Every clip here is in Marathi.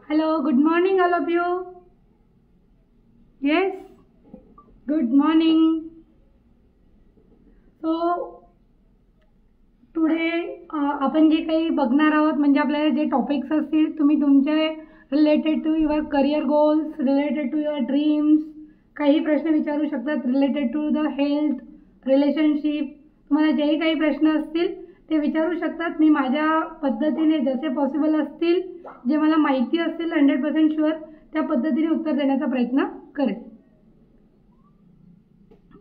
Hello, good morning all of you. Yes, good morning. So today आपण जे काही बघणार आहोत म्हणजे आपल्याला जे टॉपिक्स असतील तुम्ही तुमचे related to your career goals, related to your dreams काही प्रश्न विचारू शकतात, related to the health, relationship, तुम्हाला जेही काही प्रश्न असतील ते विचारू शकतात. मी माझ्या पद्धतीने जसे पॉसिबल असतील, जे मला माहिती असतील 100% शुअर त्या पद्धतीने उत्तर देण्याचा प्रयत्न करेन.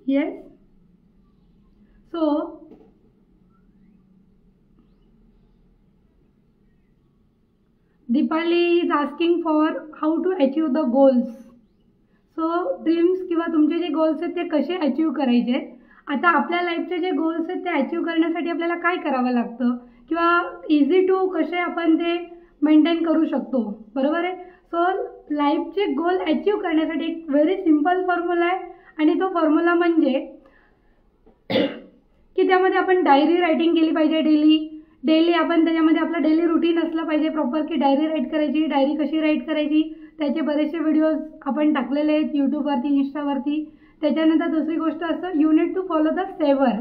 Yes. So Deepali is asking for how to achieve the goals. So dreams किंवा तुमचे जे गोल्स आहेत ते कसे अचीव करायचे. आता आपल्या लाईफचे जे गोल्स आहेत ते अचीव करण्यासाठी आपल्याला काय करावं लागतं किंवा इझी टू कसे आपण ते मेंटेन करू शकतो, बरोबर आहे. सो लाईफचे गोल अचीव करण्यासाठी एक व्हेरी सिम्पल फॉर्म्युला आहे आणि तो फॉर्म्युला म्हणजे की त्यामध्ये आपण डायरी रायटिंग केली पाहिजे. डेली आपण त्याच्यामध्ये आपलं डेली रुटीन असलं पाहिजे प्रॉपर, की डायरी राईट करायची. डायरी कशी राईट करायची त्याचे बरेचसे व्हिडिओज आपण टाकलेले आहेत यूट्यूबवरती, इंस्टावरती. त्याच्यानंतर दुसरी गोष्ट असं you need to follow the saver.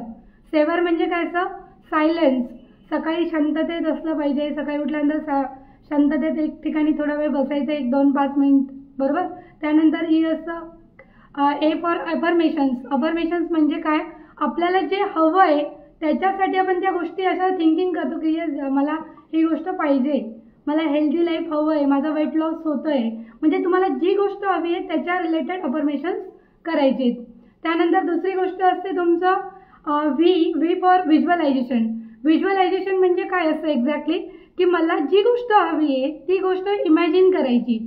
Saver म्हणजे काय असं सायलेन्स. सकाळी शांततेत असलं पाहिजे. सकाळी उठल्यानंतर शांततेत एक ठिकाणी थोडा वेळ बसायचं, 1-2-5 मिनिट, बरोबर. त्यानंतर ही असं ए फॉर अफर्मेशन्स. अफर्मेशन्स म्हणजे काय, आपल्याला जे हवं आहे त्याच्यासाठी आपण त्या गोष्टी अशा थिंकिंग करतो की मला ही गोष्ट पाहिजे, मला हेल्दी लाईफ हवं आहे, माझा वेट लॉस होतो आहे. म्हणजे तुम्हाला जी गोष्ट हवी आहे त्याच्या रिलेटेड अफर्मेशन्स करायचे. त्यानंतर दुसरी गोष्ट असते तुमचं व्ही फॉर व्हिज्युअलायझेशन. व्हिज्युअलायझेशन म्हणजे काय असतं एक्झॅक्टली, की मला जी गोष्ट हवी आहे ती गोष्ट इमॅजिन करायची.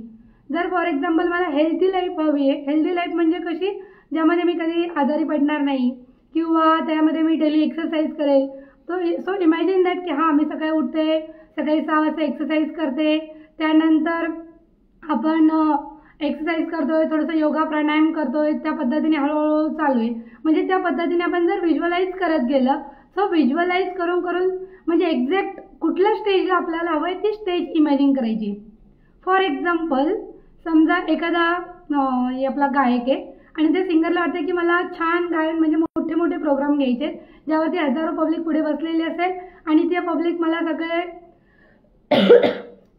जर फॉर एक्झाम्पल मला हेल्दी लाईफ हवी आहे, हेल्दी लाईफ म्हणजे कशी, ज्यामध्ये मी कधी आजारी पडणार नाही किंवा त्यामध्ये मी डेली एक्सरसाइज करेल. सो इमॅजिन दॅट की हां मी सकाळी उठते, सकाळी 6 वाजता एक्सरसाइज करते, त्यानंतर आपण एक्सरसाइज करतोय, थोडंसं योगा प्राणायाम करतोय, त्या पद्धतीने हळूहळू चालू आहे. म्हणजे त्या पद्धतीने आपण जर व्हिज्युअलाइज करत गेलं, सो व्हिज्युअलाइज करून करून म्हणजे एक्झॅक्ट कुठल्या स्टेजला आपल्याला हवं आहे ती स्टेज इमॅजिन करायची. फॉर एक्झाम्पल समजा एखादा आपला गायक आहे आणि ते सिंगरला वाटते की मला छान गायन म्हणजे मोठे मोठे प्रोग्राम घ्यायचे ज्यावरती हजारो पब्लिक पुढे बसलेली असेल आणि त्या पब्लिक मला सगळे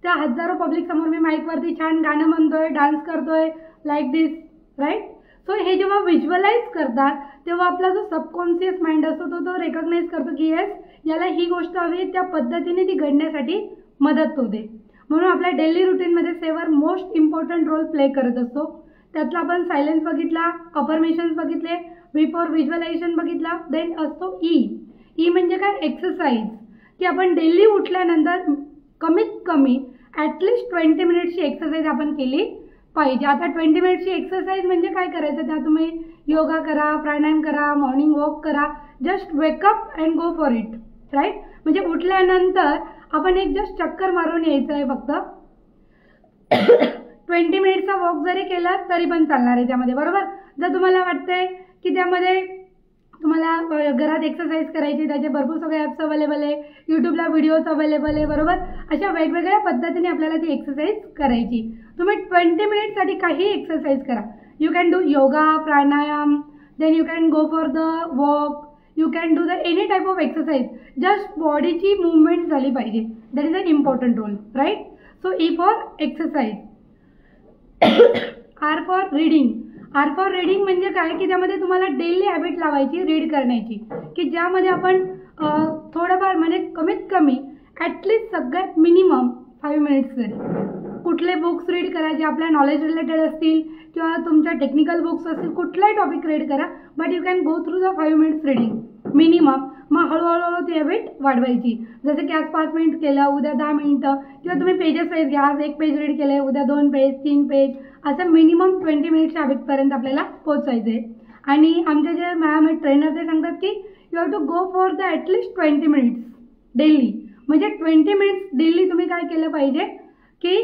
त्या हजारो पब्लिक समोर मी माईकवरती छान गाणं म्हणतोय, डान्स करतोय, लाईक दिस, राईट. सो हे जेव्हा व्हिज्युअलाइज करतात तेव्हा आपला जो सबकॉन्शियस माइंड असतो तो रेकॉग्नाइज करतो की येस याला ही गोष्ट हवी, त्या पद्धतीने ती घडण्यासाठी मदत होते. म्हणून आपल्या डेली रुटीनमध्ये सेवर मोस्ट इम्पॉर्टंट रोल प्ले करत असतो. त्यातला आपण सायलेन्स बघितला, अफर्मेशन्स बघितले, व्ही फॉर व्हिज्युअलायझेशन बघितला. देन असतो ई म्हणजे काय, एक्सरसाइज. की आपण डेली उठल्यानंतर कमीत कमी ॲटलिस्ट 20 मिनिट्सची एक्सरसाइज आपण केली पाहिजे. आता 20 मिनिट्सची एक्सरसाइज म्हणजे काय करायचं, त्या तुम्ही योगा करा, प्राणायाम करा, मॉर्निंग वॉक करा, just wake up and go for it, right. म्हणजे उठल्यानंतर आपण एक जस्ट चक्कर मारून यायचं आहे फक्त. 20 मिनिट्सचा वॉक जरी केला तरी पण चालणार आहे त्यामध्ये, बरोबर. जर तुम्हाला वाटतंय की त्यामध्ये तुम्हाला घरात एक्सरसाइज करायची, त्याचे भरपूर सगळे ॲप्स अवेलेबल आहे, यूट्यूबला व्हिडिओज अवेलेबल आहे, बरोबर. अशा वेगवेगळ्या पद्धतीने आपल्याला ती एक्सरसाइज करायची. तुम्ही 20 मिनिटसाठी काही एक्सरसाइज करा. You can do yoga, pranayama, then you can go for the walk, you can do the any type of exercise. Just बॉडीची मुवमेंट झाली पाहिजे. That is an important role, right. So E for exercise. R for reading. R for reading म्हणजे काय की त्यामध्ये तुम्हाला डेली हॅबिट लावायची रीड करण्याची, की ज्यामध्ये आपण थोडंफार म्हणजे कमीत कमी ॲटलिस्ट सगळ्यात मिनिमम 5 मिनिट्स तरी कुठले बुक्स रीड करा जे आपल्या नॉलेज रिलेटेड असतील किंवा तुमच्या टेक्निकल बुक्स असतील, कुठलाही टॉपिक रीड करा, but you can go through the 5 minutes reading minimum. मग हळूहळू ती हॅबिट वाढवायची. जसं की आज 5 मिनिट केलं, उद्या 10 मिनिटं, किंवा तुम्ही पेजेस वाईज घ्या. आज 1 पेज रीड केलं, उद्या 2 पेज, 3 पेज, असं मिनिमम 20 मिनिट्सच्या हॅबिटपर्यंत आपल्याला पोहोचायचं आहे. आणि आमचे जे मॅम आहेत ट्रेनर ते सांगतात की you have to go for the at least 20 minutes daily. म्हणजे 20 मिनिट्स डेली तुम्ही काय केलं पाहिजे की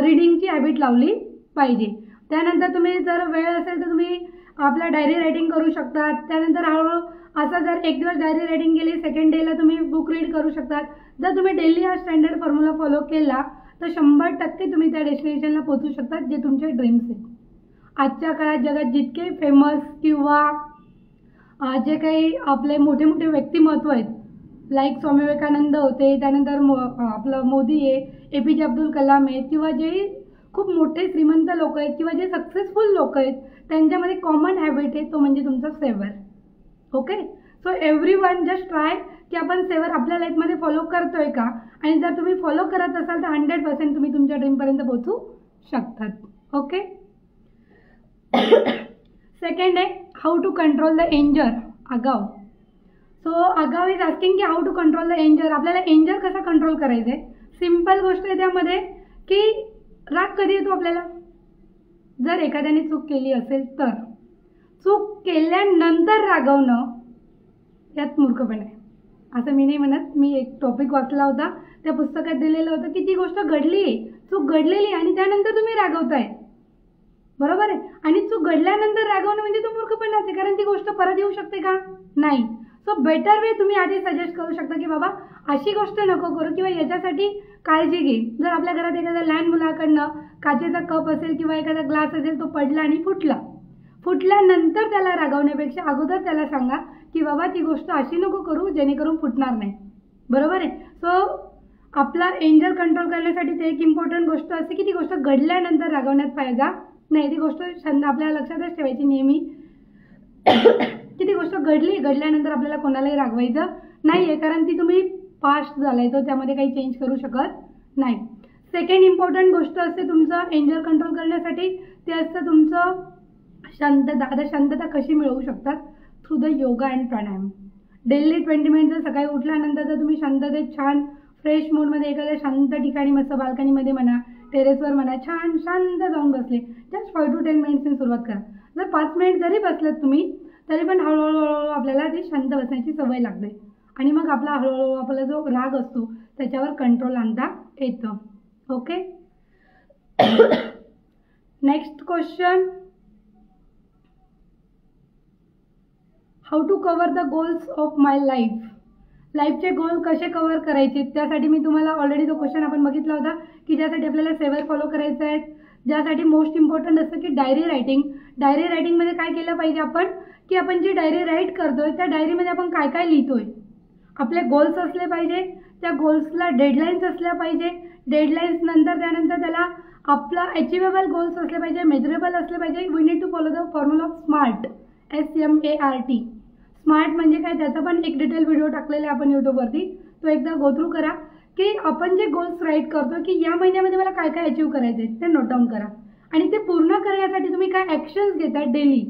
रीडिंगची हॅबिट लावली पाहिजे. त्यानंतर तुम्ही जर वेळ असेल तर तुम्ही आपला डायरी रायटिंग करू शकतात. त्यानंतर हळूहळू असं जर एक दिवस डायरी रायटिंग केली, सेकंड डेला तुम्ही बुक रीड करू शकतात. जर तुम्ही डेली हा स्टँडर्ड फॉर्म्युला फॉलो केला तर 100% तुम्ही त्या डेस्टिनेशनला पोहोचू शकतात जे तुमचे ड्रीम्स आहेत. आजच्या काळात जगात जितके फेमस किंवा जे काही आपले मोठे मोठे व्यक्तिमत्व आहेत, लाईक स्वामी विवेकानंद होते, त्यानंतर आपलं मोदी आहे, APJ अब्दुल कलाम आहेत, किंवा जे खूप मोठे श्रीमंत लोक आहेत किंवा जे सक्सेसफुल लोक आहेत, त्यांच्यामध्ये कॉमन हॅबिट आहे तो म्हणजे तुमचा saver. Okay. So everyone just try की आपण सेवर आपल्या लाईफमध्ये फॉलो करतोय का, आणि जर तुम्ही फॉलो करत असाल तर 100% तुम्ही तुमच्या ड्रीमपर्यंत पोहोचू शकतात. ओके. सेकंड आहे how to control the anger, Aagav. So Aagav is asking की how to control the anger. आपल्याला एंजर कसा कंट्रोल करायचं आहे. सिम्पल गोष्ट आहे त्यामध्ये की राग कधी येतो आपल्याला, जर एखाद्याने चूक केली असेल तर. चूक केल्यानंतर रागवणं यात मूर्खपण आहे असं मी नाही म्हणत. मी एक टॉपिक वाचला होता, त्या पुस्तकात दिलेलं होतं की ती गोष्ट घडली आहे, चूक घडलेली, आणि त्यानंतर तुम्ही रागवताय, बरोबर आहे. आणि चूक घडल्यानंतर रागवणं म्हणजे तो मूर्खपणाच आहे, कारण ती गोष्ट परत येऊ शकते का, नाही. सो बेटर वे तुम्ही आधी सजेस्ट करू शकता की बाबा अशी गोष्ट नको करू, किंवा याच्यासाठी काळजी घे. जर आपल्या घरात एखाद्या लहान मुलाकडनं काचेचा कप असेल किंवा एखादा ग्लास असेल, तो पडला आणि फुटल्यानंतर त्याला रागवण्यापेक्षा अगोदर त्याला सांगा की बाबा ती गोष्ट अशी नको करू जेणेकरून फुटणार नाही, बरोबर आहे. सो आपला एंजर कंट्रोल करण्यासाठी ते एक इम्पॉर्टंट गोष्ट असते की ती गोष्ट घडल्यानंतर रागवण्यात फायदा नाही. ती गोष्ट आपल्या लक्षातच ठेवायची नेहमी की ती गोष्ट घडल्यानंतर आपल्याला कोणालाही रागवायचं नाही आहे, कारण ती तुम्ही पास्ट झालाय तो त्यामध्ये काही चेंज करू शकत नाही. सेकंड इम्पॉर्टंट गोष्ट असते तुमचं एंजर कंट्रोल करण्यासाठी, ते असतं तुमचं शांतता. आता शांतता कशी मिळवू शकतात, through the yoga and pranayama. Daily 20 minutes सकाळी उठल्यानंतर जर तुम्ही शांततेत छान फ्रेश मूडमध्ये एखाद्या शांत ठिकाणी मस्त बाल्कनीमध्ये म्हणा, टेरेसवर म्हणा, छान शांत जाऊन बसले, जस्ट 5 to 10 मिनिट्सनी सुरुवात करा. जर 5 मिनिट जरी बसलात तुम्ही तरी पण हळूहळू आपल्याला ती शांत बसण्याची सवय लागते, आणि मग हळूहळू आपला जो राग असतो त्याच्यावर कंट्रोल आणता येतं. Okay. Next question, how to cover the goals of my life. लाईफचे गोल कसे कव्हर करायचे, त्यासाठी मी तुम्हाला ऑलरेडी तो क्वेश्चन आपण बघितला होता की ज्यासाठी आपल्याला सेवर फॉलो करायचं आहे, ज्यासाठी मोस्ट इम्पॉर्टंट असतं की डायरी रायटिंग. डायरी रायटिंगमध्ये काय केलं पाहिजे आपण की आपण जी डायरी राईट करतोय त्या डायरीमध्ये आपण काय काय लिहितोय, आपले गोल्स असले पाहिजे, त्या गोल्सला डेडलाईन्स असल्या पाहिजे, डेडलाईन्स नंतर त्यानंतर त्याला आपला अचिवेबल गोल्स असले पाहिजे, मेजरेबल असले पाहिजे. We need to follow the formula of smart, SMART. Smart म्हणजे काय त्याचा पण एक डिटेल व्हिडिओ टाकलेला आहे आपण यूट्यूबवरती, तो एकदा गो थ्रू करा की आपण जे गोल्स राईट करतो की या महिन्यामध्ये मला काय काय अचीव करायचे ते नोट डाऊन करा, आणि ते पूर्ण करण्यासाठी तुम्ही काय ॲक्शन्स घेता डेली.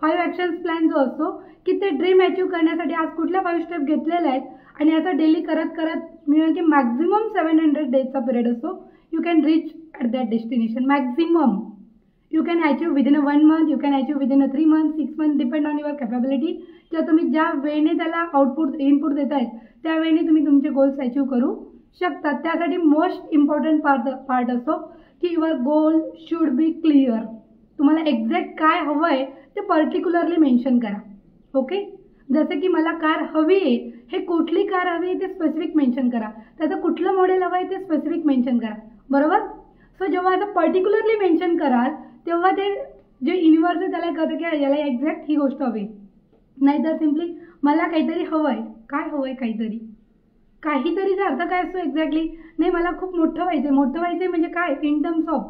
5 ॲक्शन्स प्लॅन जो असतो की ते ड्रीम अचीव करण्यासाठी आज कुठल्या 5 स्टेप घेतलेल्या आहेत, आणि असं डेली करत मिळून की मॅक्झिमम 700 डेजचा पिरियड असतो. You can reach at that destination. Maximum you can achieve within 1 month, you can achieve within 3 months, 6 months, depend on your capability. किंवा तुम्ही ज्या वेळेने त्याला इनपुट देत आहेत त्या वेळेने तुम्ही तुमचे गोल्स अचीव करू शकतात. त्यासाठी मोस्ट इम्पॉर्टंट पार्ट असतो की your goal should be clear. तुम्हाला एक्झॅक्ट काय हवं आहे ते पर्टिक्युलरली मेन्शन करा. ओके. जसं की मला कार हवी आहे, हे कुठली कार हवी आहे ते स्पेसिफिक मेन्शन करा, त्याचं कुठलं मॉडेल हवं आहे ते स्पेसिफिक मेन्शन करा, बरोबर. सो जेव्हा असं पर्टिक्युलरली मेन्शन कराल तेव्हा ते जे युनिवर्स आहे त्याला कळतं की याला एक्झॅक्ट ही गोष्ट हवी. नाहीतर सिम्पली मला काहीतरी हवं आहे, काय हवं आहे, काहीतरीचा अर्थ काय असतो एक्झॅक्टली, नाही मला खूप मोठं व्हायचं आहे. मोठं व्हायचं आहे म्हणजे काय, इन टर्म्स ऑफ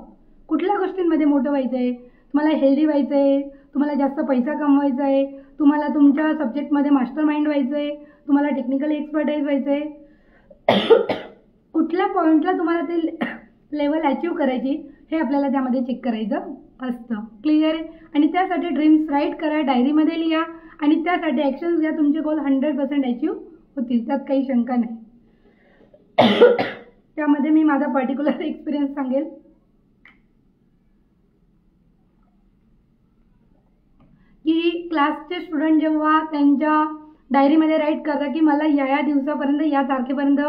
कुठल्या गोष्टींमध्ये मोठं व्हायचं आहे. तुम्हाला हेल्दी व्हायचं आहे, तुम्हाला जास्त पैसा कमवायचा आहे, तुम्हाला तुमच्या सब्जेक्टमध्ये मास्टर माइंड व्हायचं आहे, तुम्हाला टेक्निकली एक्सपर्टाईज व्हायचं आहे. कुठल्या पॉईंटला तुम्हाला ते लेवल अचीव करायची हे आपल्याला त्यामध्ये चेक करायचं असतं. क्लिअर आहे. आणि त्यासाठी ड्रीम्स राईट करा, डायरीमध्ये लिहा आणि त्यासाठी ॲक्शन्स घ्या. तुमचे गोल 100% अचीव होतील, त्यात काही शंका नाही. त्यामध्ये मी माझा पर्टिक्युलर एक्सपिरियन्स सांगेल की क्लासचे स्टुडंट जेव्हा त्यांच्या डायरीमध्ये राईट करतात की मला या दिवसापर्यंत या तारखेपर्यंत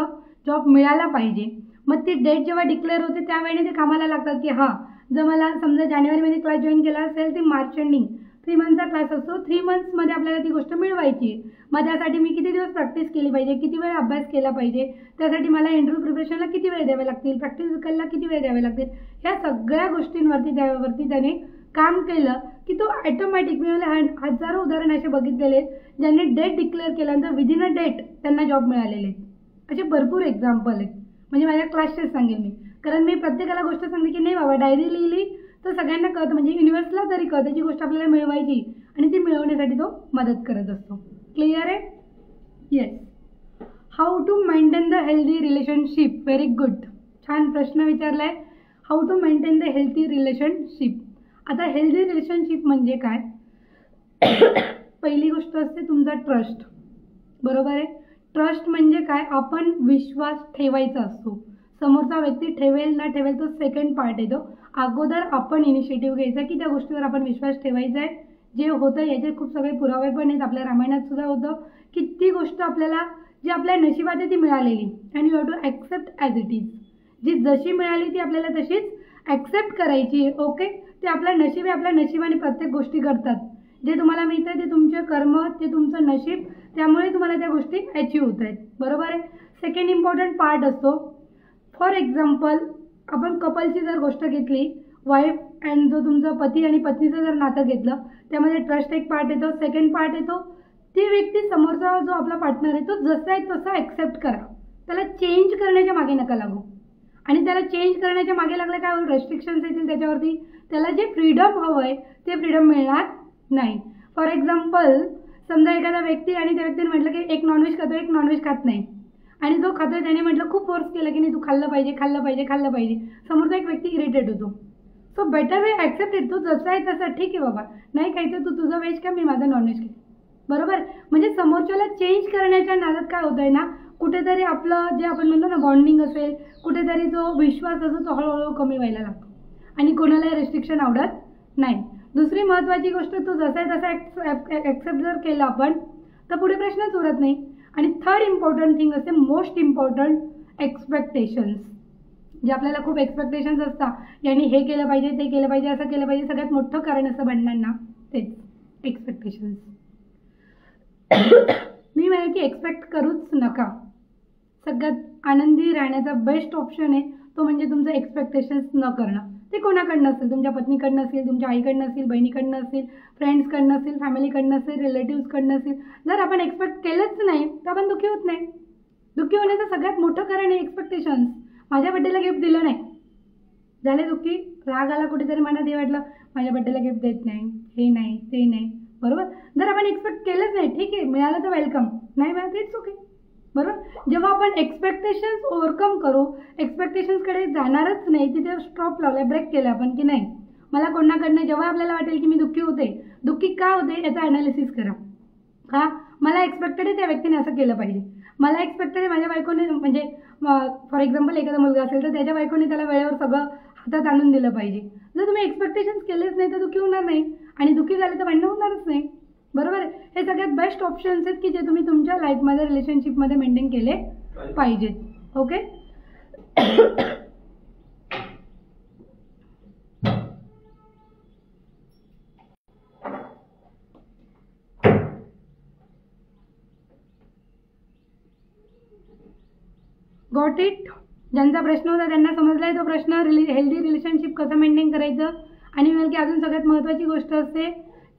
जॉब मिळाला पाहिजे, मग ती डेट जेव्हा डिक्लेअर होते त्यावेळी ते कामाला लागतात की हां, जर मला समजा जानेवारीमध्ये क्लास जॉईन केला असेल ते मार्च एंडिंग 3 मंथचा क्लास असतो, 3 मंथ्समध्ये आपल्याला ती गोष्ट मिळवायची. मग त्यासाठी मी किती दिवस प्रॅक्टिस केली पाहिजे, किती वेळ अभ्यास केला पाहिजे, त्यासाठी मला इंटरव्ह्यू प्रिपरेशनला किती वेळ द्यावे लागतील, प्रॅक्टिकलला किती वेळ द्यावे लागतील, ह्या सगळ्या गोष्टींवरती त्याने काम केलं की तो ॲटोमॅटिक, मी हजारो उदाहरण असे बघितलेले आहेत ज्यांनी डेट डिक्लेअर केल्यानंतर विदिन अ डेट त्यांना जॉब मिळालेले आहेत. असे भरपूर एक्झाम्पल आहेत. म्हणजे माझ्या क्लासचेच सांगेल मी, कारण मी प्रत्येकाला गोष्ट सांगते की नाही बाबा डायरी लिहिली तर सगळ्यांना कळतं, म्हणजे युनिवर्सला तरी कळतं जी गोष्ट आपल्याला मिळवायची आणि ती मिळवण्यासाठी तो मदत करत असतो. क्लिअर आहे. Yes. How to maintain the healthy relationship. Very good, छान प्रश्न विचारलाय. How to maintain the healthy relationship. आता हेल्दी रिलेशनशिप म्हणजे काय. पहिली गोष्ट असते तुमचा ट्रस्ट, बरोबर आहे. ट्रस्ट म्हणजे काय, आपण विश्वास ठेवायचा असतो. समोरचा व्यक्ती ठेवेल ना ठेवेल तो सेकंड पार्ट येतो. अगोदर आपण इनिशिएटिव्ह घ्यायचा की त्या गोष्टीवर आपण विश्वास ठेवायचा आहे. जे होतं याचे खूप सगळे पुरावे पण आहेत. आपल्या रामायणात सुद्धा होतं की ती गोष्ट आपल्याला जी आपल्या नशिबात आहे ती मिळालेली आणि you have to accept as it is. जी जशी मिळाली ती आपल्याला तशीच ॲक्सेप्ट करायची. ओके. ते आपलं नशीब आहे, आपल्या नशिबाने प्रत्येक गोष्टी करतात. जे तुम्हाला मिळतं ते तुमचे कर्म, ते तुमचं नशीब, त्यामुळे तुम्हाला त्या गोष्टी अचीव होत आहेत, बरोबर आहे. सेकंड इम्पॉर्टंट पार्ट असतो. फॉर एक्झाम्पल आपण कपलची जर गोष्ट घेतली, वाईफ अँड जो तुमचा पती आणि पत्नीचं जर नातं घेतलं, त्यामध्ये ट्रस्ट एक पार्ट येतो. सेकंड पार्ट येतो ती व्यक्ती, समोरचा जो आपला पार्टनर आहे तो जसा आहे तसा ॲक्सेप्ट करा. त्याला चेंज करण्याच्या मागे नका लागू. आणि त्याला चेंज करण्याच्या मागे लागलं काय होईल, रेस्ट्रिक्शन्स येतील त्याच्यावरती. त्याला जे फ्रीडम हवं आहे ते फ्रीडम मिळणार नाही. फॉर एक्झाम्पल समजा एखादा व्यक्ती आणि त्या व्यक्तीने म्हटलं की एक नॉनव्हेज खातो, एक नॉनव्हेज खात नाही, आणि जो खातोय त्याने म्हटलं खूप फोर्स केलं की नाही तू खाल्लं पाहिजे. समोरचा एक व्यक्ती इरिटेट होतो. So better way accept it. तू जसा आहे तसा ठीक आहे बाबा, नाही खायचं तू तुझं व्हेज खा, मी माझं नॉनव्हेज खा, बरोबर. म्हणजे समोरच्याला चेंज करण्याच्या नादात काय होतंय ना, कुठेतरी आपलं जे आपण म्हणतो ना बॉन्डिंग असेल, कुठेतरी जो विश्वास असतो तो हळूहळू कमी व्हायला लागतो आणि कोणालाही रेस्ट्रिक्शन आवडत नाही. दुसरी महत्त्वाची गोष्ट, तो जसा आहे तसा ॲक्सेप्ट जर केला आपण तर पुढे प्रश्नच उरत नाही. आणि थर्ड इम्पॉर्टंट थिंग असते, मोस्ट इम्पॉर्टंट, एक्सपेक्टेशन्स. जे आपल्याला खूप एक्सपेक्टेशन्स असतात, यांनी हे केलं पाहिजे, ते केलं पाहिजे, असं केलं पाहिजे. सगळ्यात मोठं कारण असतं भांडणांना तेच एक्सपेक्टेशन्स. मी म्हणेन की एक्सपेक्ट करूच नका. सगळ्यात आनंदी राहण्याचा बेस्ट ऑप्शन आहे तो म्हणजे तुमचं एक्सपेक्टेशन्स न करणं. ते कोणाकडनं असेल, तुमच्या पत्नीकडनं असेल, तुमच्या आईकडनं असेल, बहिणीकडनं असेल, फ्रेंड्सकडनं असेल, फॅमिलीकडनं असेल, रिलेटिव्सकडनं असेल. जर आपण एक्सपेक्ट केलंच नाही तर आपण दुःखी होत नाही. दुःखी होण्याचं सगळ्यात मोठं कारण आहे एक्सपेक्टेशन्स. माझ्या बड्डेला गिफ्ट दिलं नाही, झाले दुःखी. राग आला कुठेतरी मनात, हे वाटलं माझ्या बड्डेला गिफ्ट देत नाही, हे नाही ते नाही, बरोबर. जर आपण एक्सपेक्ट केलंच नाही, ठीक आहे मिळालं तर वेलकम, नाही मिळालं इट्स ओके, बरोबर. जेव्हा आपण एक्सपेक्टेशन्स ओव्हरकम करू, एक्सपेक्टेशन्सकडे जाणारच नाही, तिथे स्टॉप लावला, ब्रेक केला आपण की नाही मला कोणाकडनं. जेव्हा आपल्याला वाटेल की मी दुःखी होते, दुःखी का होते याचा ॲनालिसिस करा. का मला एक्सपेक्टेड आहे त्या व्यक्तीने असं केलं पाहिजे, मला एक्सपेक्टेड आहे माझ्या बायकोने, म्हणजे फॉर एक्झाम्पल एखादा मुलगा असेल तर त्याच्या बायकोने त्याला वेळेवर सगळं हातात आणून दिलं पाहिजे. जर तुम्ही एक्सपेक्टेशन्स केलेच नाही तर दुःखी होणार नाही आणि दुःखी झाले तर भांडणं होणारच नाही, बरोबर आहे. हे सगळ्यात बेस्ट ऑप्शन्स आहेत की जे तुम्ही तुमच्या लाईफमध्ये, रिलेशनशिपमध्ये मेंटेन केले पाहिजेत. ओके. Got it? ज्यांचा प्रश्न होता त्यांना समजला आहे तो प्रश्न. हेल्दी रिलेशनशिप कसं मेंटेन करायचं. आणि की अजून सगळ्यात महत्त्वाची गोष्ट असते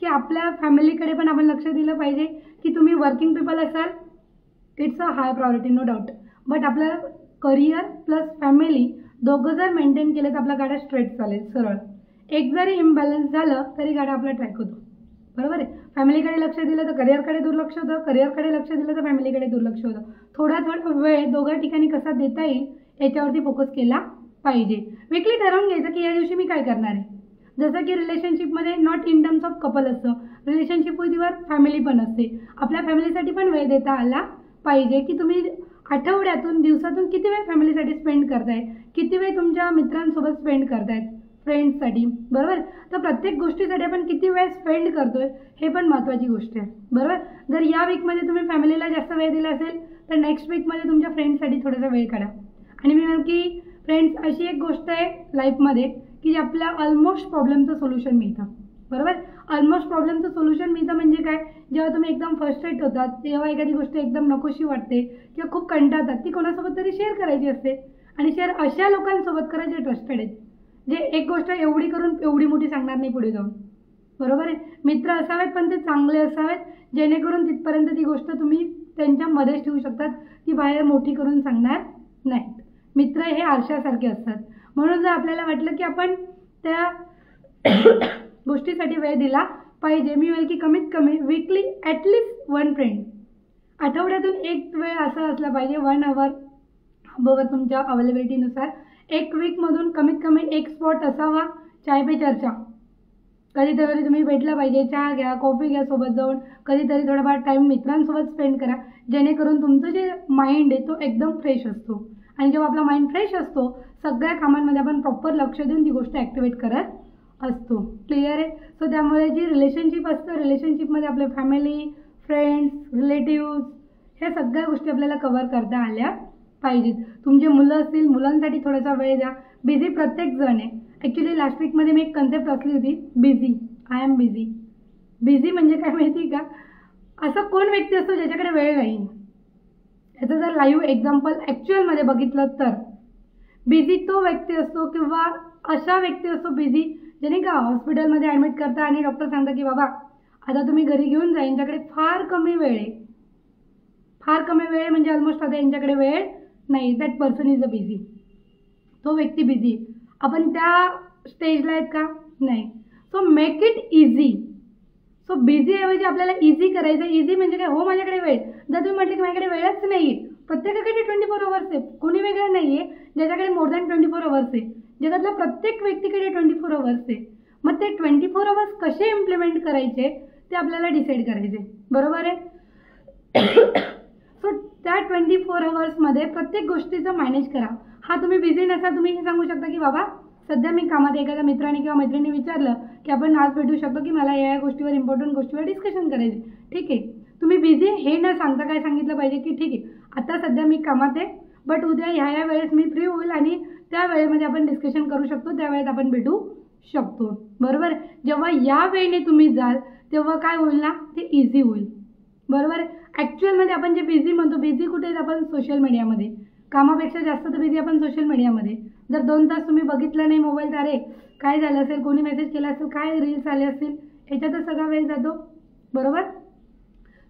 की आपल्या फॅमिलीकडे पण आपण लक्ष दिलं पाहिजे की तुम्ही वर्किंग पीपल असाल, it's a high priority no doubt, but आपलं करिअर प्लस फॅमिली दोघं जर मेंटेन केलं तर आपला गाडा स्ट्रेट चालेल, सरळ. एक जरी इम्बॅलन्स झालं तरी गाडा आपला ट्रॅक होतो, बरोबर आहे. फॅमिलीकडे लक्ष दिलं तर करिअरकडे दुर्लक्ष होतं, करिअरकडे लक्ष दिलं तर फॅमिलीकडे दुर्लक्ष होतं. थोडा वेळ दोघं ठिकाणी कसा देता येईल याच्यावरती फोकस केला पाहिजे. वीकली ठरवून घ्यायचं की या दिवशी मी काय करणार आहे. जसं की रिलेशनशिपमध्ये not in terms of couple असतं, रिलेशनशिप विथ युअर फॅमिली पण असते. आपल्या फॅमिलीसाठी पण वेळ देता आला पाहिजे की तुम्ही आठवड्यातून दिवसातून किती वेळ फॅमिलीसाठी स्पेंड करताय, किती वेळ तुमच्या मित्रांसोबत स्पेंड करतायत, फ्रेंड्ससाठी, बरोबर. तर प्रत्येक गोष्टीसाठी आपण किती वेळ स्पेंड करतोय हे पण महत्त्वाची गोष्ट आहे, बरोबर. जर या वीकमध्ये तुम्ही फॅमिलीला जास्त वेळ दिला असेल तर नेक्स्ट वीकमध्ये तुमच्या फ्रेंड्ससाठी थोडासा वेळ काढा. आणि मी म्हणेन की फ्रेंड्स अशी एक गोष्ट आहे लाईफमध्ये की आपल्या ऑलमोस्ट प्रॉब्लेमचं सोल्युशन मिळतं, बरोबर. ऑलमोस्ट प्रॉब्लेमचं सोल्युशन मिळतं म्हणजे काय, जेव्हा तुम्ही एकदम फ्रस्ट्रेट होतात तेव्हा एखादी गोष्ट एकदम नकोशी वाटते किंवा खूप कंटाळतात, ती कोणासोबत तरी शेअर करायची असते. आणि शेअर अशा लोकांसोबत करा जे ट्रस्टेड आहेत, जे एक गोष्ट एवढी करून एवढी मोठी सांगणार नाही पुढे जाऊन, बरोबर आहे. मित्र असावेत पण ते चांगले असावेत जेणेकरून तिथपर्यंत ती गोष्ट तुम्ही त्यांच्यामध्येच ठेवू शकतात, ती बाहेर मोठी करून सांगणार नाहीत. मित्र हे आरशासारखे असतात. म्हणून जर आपल्याला वाटलं की आपण त्या गोष्टीसाठी वेळ दिला पाहिजे, मी म्हणेल की कमीत कमी वीकली ॲटलिस्ट 1 फ्रेंड, आठवड्यातून एक वेळ असा असला पाहिजे 1 आवर बरोबर तुमच्या अवेलेबिलिटीनुसार. एक वीकमधून कमीत कमी एक स्पॉट असावा चाय पे चर्चा. कधीतरी तुम्ही भेटला पाहिजे, चहा घ्या, कॉफी घ्या सोबत जाऊन, कधीतरी थोडाफार टाईम मित्रांसोबत स्पेंड करा जेणेकरून तुमचं जे माइंड आहे तो एकदम फ्रेश असतो. आणि जेव्हा आपला माइंड फ्रेश असतो सगळ्या कामांमध्ये आपण प्रॉपर लक्ष देऊन ती गोष्ट ॲक्टिवेट करत असतो. क्लिअर आहे. सो त्यामुळे जी रिलेशनशिप असतं, रिलेशनशिपमध्ये आपले फॅमिली, फ्रेंड्स, रिलेटिव्ज ह्या सगळ्या गोष्टी आपल्याला कव्हर करता आल्या पाहिजेत. तुमचे मुलं असतील, मुलांसाठी थोडासा वेळ द्या. बिझी प्रत्येक जण आहे. ॲक्च्युली लास्ट वीकमध्ये मी एक कन्सेप्ट वाचली होती, busy, I am busy. Busy म्हणजे काय माहिती का, असं कोण व्यक्ती असतो ज्याच्याकडे वेळ नाही. याचं जर लाईव्ह एक्झाम्पल ॲक्च्युअलमध्ये बघितलं तर बिझी तो व्यक्ती असतो किंवा अशा व्यक्ती असतो बिझी ज्याने का हॉस्पिटलमध्ये ॲडमिट करता आणि डॉक्टर सांगता की बाबा आता तुम्ही घरी घेऊन जा, यांच्याकडे फार कमी वेळ आहे. फार कमी वेळ म्हणजे ऑलमोस्ट आता यांच्याकडे वेळ नाही. That person is a busy. तो व्यक्ती बिझी. आपण त्या स्टेजला आहेत का, नाही. So make it easy. So busy ऐवजी आपल्याला इझी करायचं. इझी म्हणजे काय, हो माझ्याकडे वेळ. जर तुम्ही म्हटलं की माझ्याकडे वेळच नाही आहे, प्रत्येकाकडे 24 अवर्स आहे, कोणी वेगळं नाही आहे ज्याच्याकडे मोर दॅन 24 अवर्स आहे. जगातल्या प्रत्येक व्यक्तीकडे 24 अवर्स आहे. मग ते 24 अवर्स कसे इम्प्लिमेंट करायचे ते आपल्याला डिसाईड करायचे, बरोबर आहे. सो त्या 24 अवर्समध्ये प्रत्येक गोष्टीचं मॅनेज करा. हा तुम्ही बिझी नसाल, तुम्ही हे सांगू शकता की बाबा सध्या मी कामात, एखाद्या मित्राने किंवा मैत्रिणी विचारलं की आपण आज भेटू शकतो की मला या गोष्टीवर, इम्पॉर्टंट गोष्टीवर डिस्कशन करायचे, ठीक आहे. तुम्ही बिझी हे न सांगता काय सांगितलं पाहिजे की ठीक आहे आता सध्या मी कामात आहे, बट उद्या ह्या वेळेस मी फ्री होईल आणि त्या वेळेमध्ये आपण डिस्कशन करू शकतो, त्या वेळेत आपण भेटू शकतो, बरोबर. जेव्हा या वेळेने तुम्ही जाल तेव्हा काय होईल ना, ते इझी होईल, बरोबर. ॲक्च्युअलमध्ये आपण जे बिझी म्हणतो, बिझी कुठे आहेत आपण, सोशल मीडियामध्ये. कामापेक्षा जास्त तर बिझी आपण सोशल मीडियामध्ये. जर 2 तास तुम्ही बघितलं नाही मोबाईल तर अरे काय झालं असेल, कोणी मेसेज केला असेल, काय रील्स आले असतील, ह्याच्यातच सगळा वेळ जातो, बरोबर.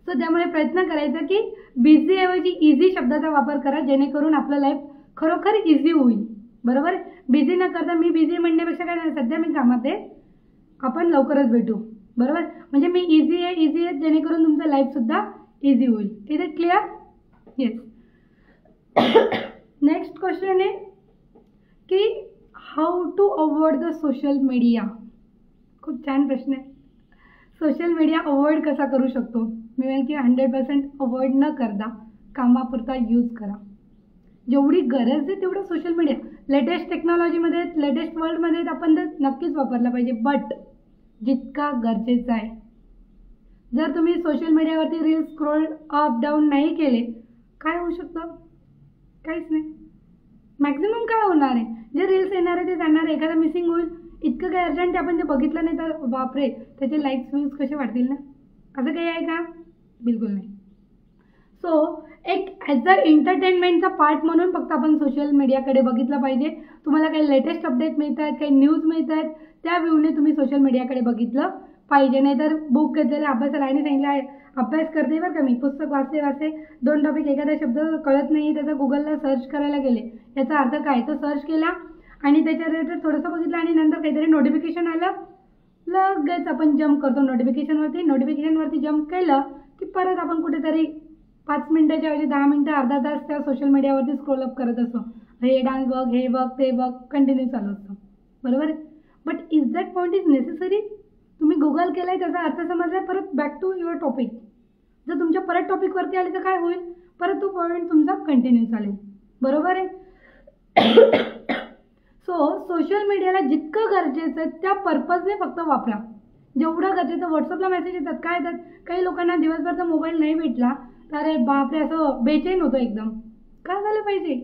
सो त्यामुळे प्रयत्न करायचा की बिझी ऐवजी इझी शब्दाचा वापर करा जेणेकरून आपलं लाईफ खरोखर इझी होईल, बरोबर. बिझी न करता मी बिझी म्हणण्यापेक्षा काय नाही, सध्या मी कामात आहे, आपण लवकरच भेटू, बरोबर. म्हणजे मी इझी आहे जेणेकरून तुमचं लाईफसुद्धा इझी होईल. Is it clear? Yes. Next question आहे की how to avoid the social media. खूप छान प्रश्न आहे. सोशल मीडिया अवॉइड कसा करू शकतो. मी म्हणेन की 100% अवॉइड न करता कामापुरता यूज करा. जेवढी गरज आहे तेवढं सोशल मीडिया लेटेस्ट टेक्नॉलॉजीमध्ये, लेटेस्ट वर्ल्डमध्ये आपण तर नक्कीच वापरला पाहिजे, बट जितका गरजेचा आहे. जर तुम्ही सोशल मीडियावरती रील्स स्क्रोल अप डाऊन नाही केले काय होऊ शकतं, काहीच नाही. मॅक्झिमम काय होणार आहे, जे रील्स येणार आहे ते जाणार आहे, एखादा मिसिंग होईल, इतकं काय अर्जंट आपण ते बघितलं नाही तर बापरे त्याचे लाईक्स व्ह्यूज कसे वाढतील ना, असं काही आहे का, बिलकुल नाही. सो एक ॲज अ एंटरटेनमेंटचा पार्ट म्हणून फक्त आपण सोशल मीडियाकडे बघितलं पाहिजे. तुम्हाला काही लेटेस्ट अपडेट मिळत आहेत, काही न्यूज मिळत आहेत, त्या व्ह्यूने तुम्ही सोशल मीडियाकडे बघितलं पाहिजे. नाहीतर बुक घेतलेले अभ्यासाला आणि सांगितलं आहे अभ्यास करते बरं का मी, पुस्तक वाचते 2 टॉपिक एखादा शब्द कळत नाही त्याचा गुगलला सर्च करायला गेले, याचा अर्थ काय, तो सर्च केला आणि त्याच्या रिलेटेड थोडंसं बघितलं आणि नंतर काहीतरी नोटिफिकेशन आलं, लगेच आपण जम्प करतो नोटिफिकेशनवरती जम्प केलं की परत आपण कुठेतरी 5 मिनिटाच्या ऐवजी 10 मिनिटं अर्धा तास त्या सोशल मीडियावरती स्क्रोल अप करत असतो. हे डान्स बघ, हे बघ, ते बघ, कंटिन्यू चालू असतं. बरोबर आहे. But is that point is necessary? तुम्ही गुगल केलं आहे त्याचा अर्थ समजला, परत बॅक टू युअर टॉपिक. जर तुमच्या परत टॉपिकवरती आले तर काय होईल, परत तो पॉईंट तुमचा कंटिन्यू चालेल. बरोबर आहे. सो सोशल मीडियाला जितकं गरजेचं आहे त्या पर्पजने फक्त वापरा, जेवढं गरजेचं. व्हॉट्सअपला मेसेज येतात, काय येतात, काही लोकांना दिवसभरचा मोबाईल नाही भेटला तर अरे बापरे असं बेचैन होतं एकदम. काय झालं पाहिजे,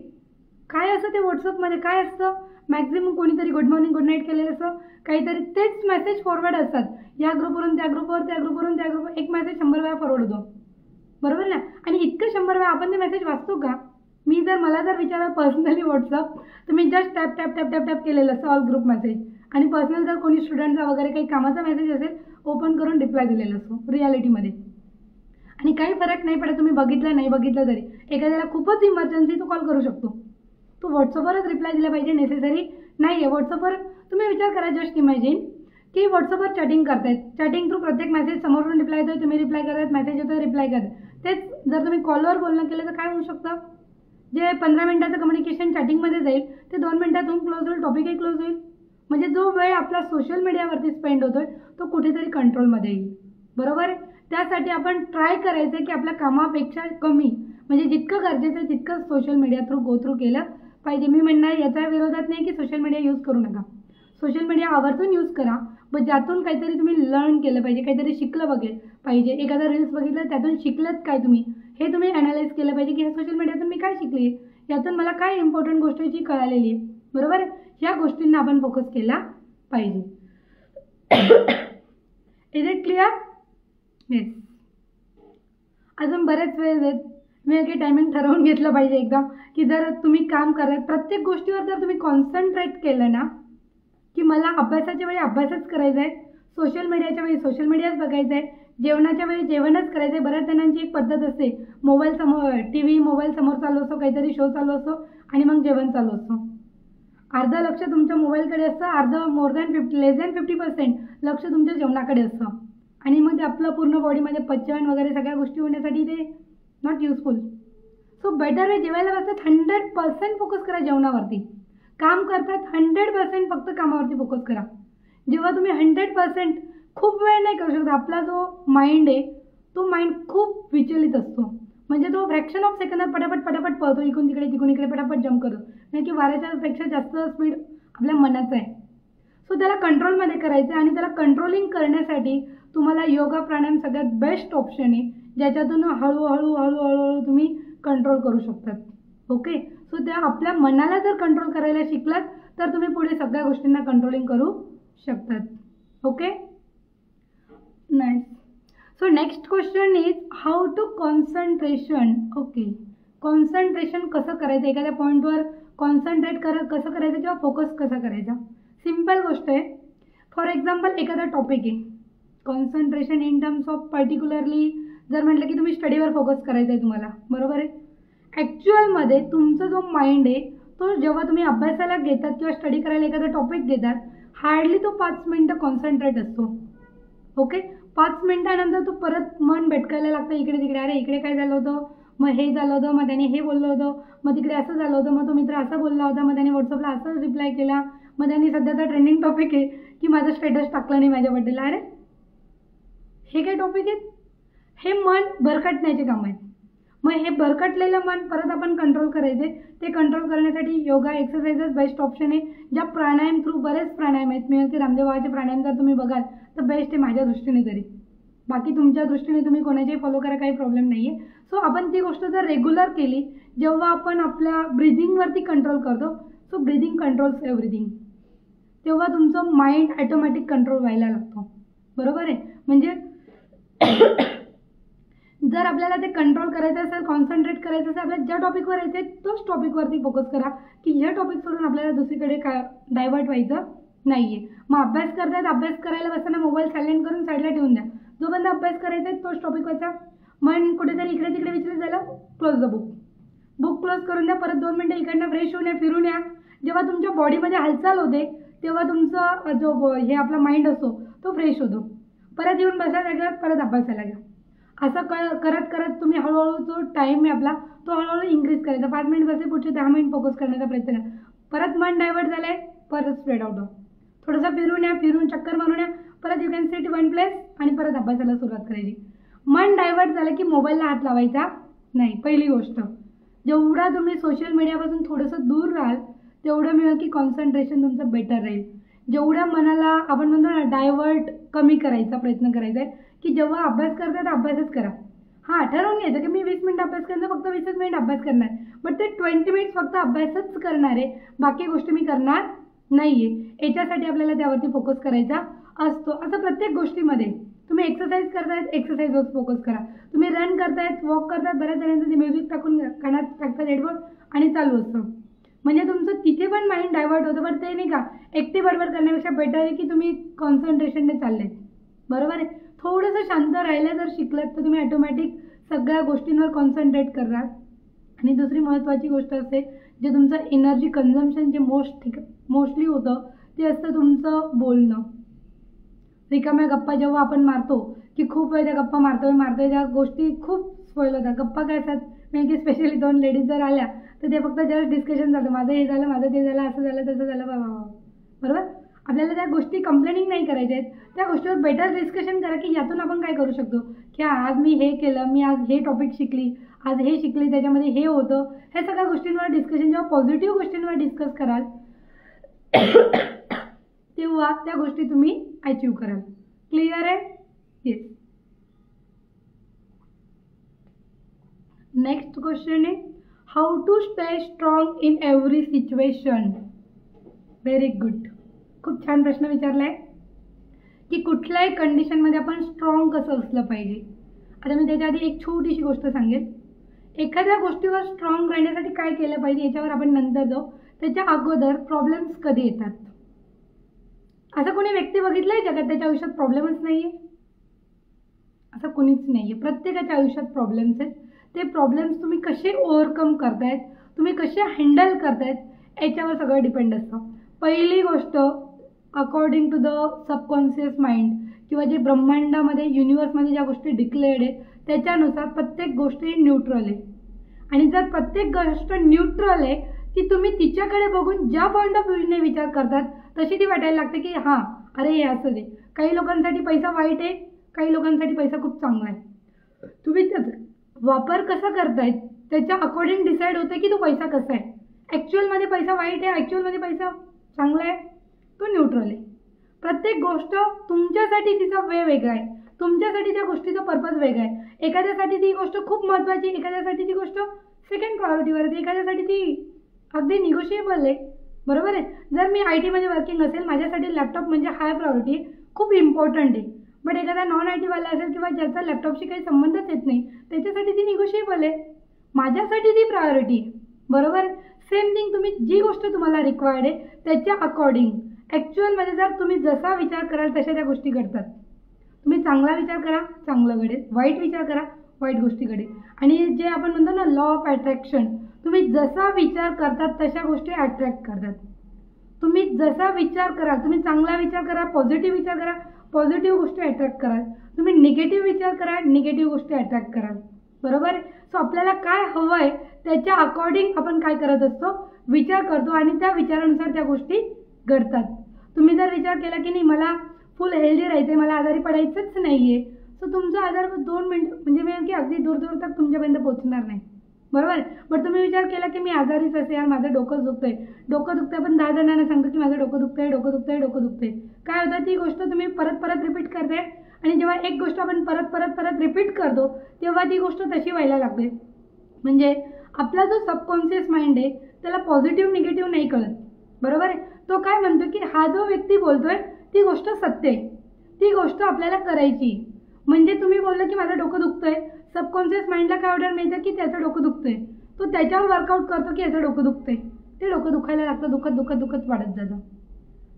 काय असं ते व्हॉट्सअपमध्ये काय असतं, मॅक्झिमम कोणीतरी गुड मॉर्निंग गुड नाईट केलेलं असं काहीतरी, तेच मेसेज फॉरवर्ड असतात या ग्रुपवरून त्या ग्रुपवर, त्या ग्रुपवरून त्या ग्रुपवर. एक मेसेज 100 वेळा फॉरवर्ड होतो. बरोबर ना. आणि इतकं 100 वेळा आपण ते मेसेज वाचतो का? मला जर विचारलं पर्सनली व्हॉट्सअप तर मी just tap tap tap tap tap केलेलं असतं ऑल ग्रुप मेसेज. आणि पर्सनल जर कोणी स्टुडंटचा वगैरे काही कामाचा मेसेज असेल ओपन करून रिप्लाय दिलेला असतो रियालिटीमध्ये. आणि काही फरक नाही पडत तुम्ही बघितलं नाही बघितलं तरी. एखाद्याला खूपच इमर्जन्सी तो कॉल करू शकतो, तो व्हॉट्सअपवरच रिप्लाय दिला पाहिजे, नेसेसरी नाही आहे. व्हॉट्सअपवर तुम्ही विचार करा, जस्ट इमॅजिन की व्हॉट्सअपवर चॅटिंग करतायत, चॅटिंग थ्रू प्रत्येक मेसेज समोरून रिप्लाय येतोय, तुम्ही रिप्लाय करत, मेसेज येतोय, रिप्लाय करत. तेच जर तुम्ही कॉलवर बोलणं केलं तर काय होऊ शकतं, जे 15 मिनिटाचं कम्युनिकेशन चॅटिंगमध्ये जाईल ते 2 मिनिटातून क्लोज होईल, टॉपिकही क्लोज होईल. म्हणजे जो वेळ आपला सोशल मीडियावरती स्पेंड होतोय तो कुठेतरी कंट्रोलमध्ये येईल. बरोबर आहे. त्यासाठी आपण ट्राय करायचं आहे की आपल्या कामापेक्षा कमी, म्हणजे जितकं गरजेचं आहे तितकं सोशल मीडिया थ्रू थ्रू केलं पाहिजे. मी म्हणणार याच्या विरोधात नाही की सोशल मीडिया यूज करू नका, सोशल मीडिया आवर्जून यूज करा, पण ज्यातून काहीतरी तुम्ही लर्न केलं पाहिजे, काहीतरी शिकलं बघेल पाहिजे. एखादा रील्स बघितलं त्यातून शिकलत काय तुम्ही, हे तुम्ही ॲनालाइज केलं पाहिजे की ह्या सोशल मीडियातून मी काय शिकले, यातून मला काय इम्पॉर्टंट गोष्टीची कळालेली आहे. बरोबर आहे. ह्या गोष्टींना आपण फोकस केला पाहिजे. Is it clear? येस. अजून बरेच वेळ आहेत, मी काही टायमिंग ठरवून घेतलं पाहिजे एकदम की जर तुम्ही काम करत प्रत्येक गोष्टीवर जर तुम्ही कॉन्सन्ट्रेट केलं ना की मला अभ्यासाच्या वेळी अभ्यासच करायचा आहे, सोशल मीडियाच्या वेळी सोशल मीडियाच बघायचं आहे, जेवणाच्या वेळी जेवणच करायचं आहे. बऱ्याच जणांची एक पद्धत असते, मोबाईल समोर TV मोबाईल समोर चालू असतो, काहीतरी शो चालू असतो आणि मग जेवण चालू असतो. अर्ध लक्ष तुमच्या मोबाईलकडे असतं, अर्ध लेस दॅन 50% लक्ष तुमच्या जेवणाकडे असतं. आणि मग ते आपलं पूर्ण बॉडीमध्ये पचन वगैरे सगळ्या गोष्टी होण्यासाठी ते नॉट युजफुल. सो बेटर आहे जेवायला बसतात 100% फोकस करा जेवणावरती. काम करतात 100% फक्त कामावरती फोकस करा. जेव्हा तुम्ही 100% खूप वेळ नाही करू शकत, आपला जो माइंड आहे तो माइंड खूप विचलित असतो. म्हणजे तो फ्रॅक्शन ऑफ सेकंदात पटापट पळतो, इकडून तिकडे तिकडून इकडे पटापट जम्प करतो. नाही की वाऱ्याच्या पेक्षा जास्त स्पीड आपल्या मनाचं आहे. सो त्याला कंट्रोलमध्ये करायचं आहे आणि त्याला कंट्रोलिंग करण्यासाठी तुम्हाला योगा प्राणायाम सगळ्यात बेस्ट ऑप्शन आहे, ज्याच्यातून हळूहळू तुम्ही कंट्रोल करू शकतात. ओके. सो त्या आपल्या मनाला जर कंट्रोल करायला शिकलात तर तुम्ही पुढे सगळ्या गोष्टींना कंट्रोलिंग करू शकतात. Okay. Nice. So next question is how to concentration. Okay. Concentration कसं करायचं, एखाद्या पॉईंटवर कॉन्सन्ट्रेट कसं करायचं किंवा फोकस कसा करायचा. सिम्पल गोष्ट आहे. फॉर एक्झाम्पल एखादा टॉपिक आहे, concentration in terms of particularly जर म्हटलं की तुम्ही स्टडीवर फोकस करायचं आहे तुम्हाला. बरोबर आहे. ॲक्च्युअलमध्ये तुमचा जो माइंड आहे तो जेव्हा तुम्ही अभ्यासाला घेतात किंवा स्टडी करायला एखादा टॉपिक घेतात हार्डली तो 5 मिनटं कॉन्सन्ट्रेट असतो. ओके. 5 मिनटानंतर तो परत मन भटकायला लागतं इकडे तिकडे. अरे इकडे काय झालं होतं, मग हे झालं होतं, मग त्याने हे बोललं होतं, मग तिकडे असं झालं होतं, मग तो मित्र असा बोलला होता, मग त्याने व्हॉट्सअपला असं रिप्लाय केला, मग त्यांनी सध्याचा ट्रेंडिंग टॉपिक आहे की माझं स्टेटस टाकलं नाही माझ्या बड्डेला. अरे हे काय टॉपिक आहेत, हे मन भरकटण्याचे काम आहेत. मग हे भरकटलेलं मन परत आपण कंट्रोल करायचे. ते कंट्रोल करण्यासाठी योगा एक्सरसाइजेस बेस्ट ऑप्शन आहे. ज्या प्राणायाम थ्रू बरेच प्राणायाम आहेत, मी म्हणते रामदेव बाबाचे प्राणायाम जर तुम्ही बघाल तर बेस्ट आहे माझ्या दृष्टीने तरी. बाकी तुमच्या दृष्टीने तुम्ही कोणाचेही फॉलो करा, काही प्रॉब्लेम नाही आहे. सो आपण ती गोष्ट जर रेग्युलर केली, जेव्हा आपण आपल्या ब्रिदिंगवरती कंट्रोल करतो, सो ब्रिदिंग कंट्रोल्स एव्हरीथिंग, तेव्हा तुमचं माइंड ॲटोमॅटिक कंट्रोल व्हायला लागतो. बरोबर आहे. म्हणजे जर आपल्याला ते कंट्रोल करायचं असेल, कॉन्सन्ट्रेट करायचं असेल, आपल्याला ज्या टॉपिकवर यायचं आहे तोच टॉपिकवरती फोकस करा, की ह्या टॉपिक सोडून आपल्याला दुसरीकडे डायव्हर्ट व्हायचं नाहीये. मग अभ्यास करतायत, अभ्यास करायला बसताना मोबाईल सायलेंट करून साईडला ठेवून द्या. जोपर्यंत अभ्यास करायचा आहे तोच टॉपिक वाचा. मन कुठेतरी इकडे तिकडे विचलित झालं, close the book. Book close करून द्या. परत 2 मिनिटं इकडनं फ्रेश होऊन या, फिरून या. जेव्हा तुमच्या बॉडीमध्ये हालचाल होते तेव्हा तुमचा जो हे आपला माइंड असतो तो फ्रेश होतो. परत येऊन बसा जागेवर, परत अभ्यासाला घ्या. असं करत करत तुम्ही हळूहळू जो टाईम आहे आपला तो हळूहळू इन्क्रीज करायचा. 5 मिनिट बसले, पुढचे 10 मिनिट फोकस करण्याचा प्रयत्न करा. परत मन डायव्हर्ट झालंय, परत स्प्रेड आउट हो. थोडंसं फिरून या, फिरून चक्कर मारून या. परत you can sit one place आणि परत अभ्यासाला सुरुवात करायची. मन डायव्हर्ट झालं की मोबाईलला हात लावायचा नाही. पहिली गोष्ट, जेवढा तुम्ही सोशल मीडियापासून थोडंसं दूर राहाल तेवढं मिळेल की कॉन्सन्ट्रेशन तुमचं बेटर राहील. जेवढ्या मनाला आपण म्हणतो ना डायव्हर्ट कमी करायचा प्रयत्न करायचा आहे, की जेव्हा अभ्यास करता तर अभ्यासच करा. हां, ठरवून घ्यायचं की मी 20 मिनिट अभ्यास करणार, फक्त 20 मिनिट अभ्यास करणार, बट ते 20 मिनिट्स फक्त अभ्यासच करणार आहे, बाकी गोष्टी मी करणार नाही आहे. याच्यासाठी आपल्याला त्यावरती फोकस करायचा असतो. असं प्रत्येक गोष्टीमध्ये तुम्ही एक्सरसाइज करतायत, एक्सरसाइजवर फोकस करा. तुम्ही रन करतायत, वॉक करतायत, बऱ्याच जणांचं ते म्युझिक टाकून कानात टाकतात हेडफोन आणि चालू असतं. म्हणजे तुमचं तिथे पण माइंड डायव्हर्ट होतं. पण ते नाही का, एकटे बडबड करण्यापेक्षा बेटर आहे की तुम्ही कॉन्सन्ट्रेशनने चाललेत. बरोबर आहे. थोडंसं शांत राहिलं जर शिकलात तर तुम्ही ऑटोमॅटिक सगळ्या गोष्टींवर कॉन्सन्ट्रेट करणार. आणि दुसरी महत्त्वाची गोष्ट असते, जे तुमचं एनर्जी कन्झम्पशन जे मोस्टली होतं ते असतं तुमचं बोलणं. रिकाम्या गप्पा जेव्हा आपण मारतो की खूप वेळ त्या गप्पा मारतोय त्या गोष्टी खूप स्पॉइल होतात. गप्पा काय असतात, म्हणजे की स्पेशली 2 लेडीज जर आल्या तर ते फक्त जस्ट डिस्कशन झालं, माझं हे झालं, माझं ते झालं, असं झालं, तसं झालं, बरोबर. आपल्याला त्या गोष्टी कंप्लेनिंग नाही करायच्या आहेत. त्या गोष्टीवर बेटर डिस्कशन करा की यातून आपण काय करू शकतो, की आज मी हे केलं, मी आज हे टॉपिक शिकली, आज हे शिकली, त्याच्यामध्ये हे होतं. ह्या सगळ्या गोष्टींवर डिस्कशन, जेव्हा पॉझिटिव्ह गोष्टींवर डिस्कस कराल तेव्हा त्या गोष्टी तुम्ही अचीव्ह कराल. क्लिअर आहे? येस. नेक्स्ट क्वेश्चन आहे, how to stay strong in every situation. Very good. खूप छान प्रश्न विचारला आहे की कुठल्याही कंडिशनमध्ये आपण स्ट्रॉंग कसं असलं पाहिजे. आता मी त्याच्या आधी एक छोटीशी गोष्ट सांगेन. एखाद्या गोष्टीवर स्ट्रॉंग राहण्यासाठी काय केलं पाहिजे याच्यावर आपण नंतर जाऊ. त्याच्या अगोदर प्रॉब्लेम्स कधी येतात. असं कोणी व्यक्ती बघितलंय जगात त्याच्या आयुष्यात प्रॉब्लेमच नाही आहे? असं कोणीच नाही आहे. प्रत्येकाच्या आयुष्यात प्रॉब्लेम्स आहेत. ते प्रॉब्लेम्स तुम्ही कसे ओव्हरकम करतायत, तुम्ही कसे हँडल करतायत याच्यावर सगळं डिपेंड असतं. पहिली गोष्ट, according to the subconscious mind किंवा जे ब्रह्मांडामध्ये युनिवर्समध्ये ज्या गोष्टी डिक्लेअर्ड आहेत त्याच्यानुसार प्रत्येक गोष्ट न्यूट्रल आहे. आणि जर प्रत्येक गोष्ट न्यूट्रल आहे की तुम्ही तिच्याकडे बघून ज्या पॉईंट ऑफ व्ह्यूने विचार करतात तशी ती वाटायला लागते की हां, अरे हे असं दे. काही लोकांसाठी पैसा वाईट आहे, काही लोकांसाठी पैसा खूप चांगला आहे. तुम्ही त्याचा वापर कसा करतायत त्याच्या अकॉर्डिंग डिसाईड होते की तो पैसा कसा आहे. ॲक्च्युअलमध्ये पैसा वाईट आहे, ॲक्च्युअलमध्ये पैसा चांगला आहे, तो न्यूट्रल आहे. प्रत्येक गोष्ट तुमच्यासाठी तिचा वे वेगळा आहे, तुमच्यासाठी त्या गोष्टीचा पर्पज वेगळा आहे. एखाद्यासाठी ती गोष्ट खूप महत्त्वाची, एखाद्यासाठी ती गोष्ट सेकंड प्रायोरिटीवर आहे, एखाद्यासाठी ती अगदी निगोशिएबल आहे. बरोबर आहे. जर मी IT मध्ये वर्किंग असेल, माझ्यासाठी लॅपटॉप म्हणजे हाय प्रायोरिटी, खूप इम्पॉर्टंट आहे. बट एखादा नॉन IT वाला असेल किंवा ज्याचा लॅपटॉपशी काही संबंधच येत नाही त्याच्यासाठी ती निगोशिएबल आहे, माझ्यासाठी ती प्रायोरिटी आहे. बरोबर. सेम थिंग, तुम्ही जी गोष्ट तुम्हाला रिक्वायर्ड आहे त्याच्या अकॉर्डिंग ॲक्च्युअलमध्ये जर तुम्ही जसा विचार कराल तशा त्या गोष्टी घडतात. तुम्ही चांगला विचार करा, चांगलं घडेल. वाईट विचार करा, वाईट गोष्टी घडेल. आणि जे आपण म्हणतो ना लॉ ऑफ अट्रॅक्शन, तुम्ही जसा विचार करतात तशा गोष्टी अट्रॅक्ट करतात. तुम्ही जसा विचार कराल, तुम्ही चांगला विचार करा, पॉझिटिव्ह विचार करा, पॉझिटिव्ह गोष्टी अट्रॅक्ट कराल. तुम्ही निगेटिव्ह विचार करा, निगेटिव्ह गोष्टी अट्रॅक्ट कराल. बरोबर. सो आपल्याला काय हवं आहे त्याच्या अकॉर्डिंग आपण काय करत असतो, विचार करतो आणि त्या विचारानुसार त्या गोष्टी घडतात. तुम्ही जर विचार केला की नाही मला फुल हेल्दी राहायचं आहे, मला आजारी पडायचंच नाही आहे, सो तुमचा आजार 2 मिनिट म्हणजे मी की अगदी दूर दूर तक तुमच्यापर्यंत पोहोचणार नाही. बरोबर. बट तुम्ही विचार केला की मी आजारीच असे, यार माझं डोकं दुखतंय, पण 10 जणांना सांगतो की माझं डोकं दुखतंय. काय होतं, ती गोष्ट तुम्ही परत परत रिपीट करताय आणि जेव्हा एक गोष्ट आपण परत परत परत रिपीट करतो तेव्हा ती गोष्ट तशी व्हायला लागते. म्हणजे आपला जो सबकॉन्शियस माइंड आहे त्याला पॉझिटिव्ह निगेटिव्ह नाही कळत. बरोबर आहे. तो काय म्हणतो की हा जो व्यक्ती बोलतोय ती गोष्ट सत्य आहे, ती गोष्ट आपल्याला करायची. म्हणजे तुम्ही बोललं की माझं डोकं दुखतंय, सबकॉन्शियस माइंडला काय ऑर्डर मिळतं की त्याचं डोकं दुखतंय, तो त्याच्यावर वर्कआउट करतो की याचं डोकं दुखतंय, ते डोकं दुखायला लागतं, दुखत दुखत दुखत वाढत जातं.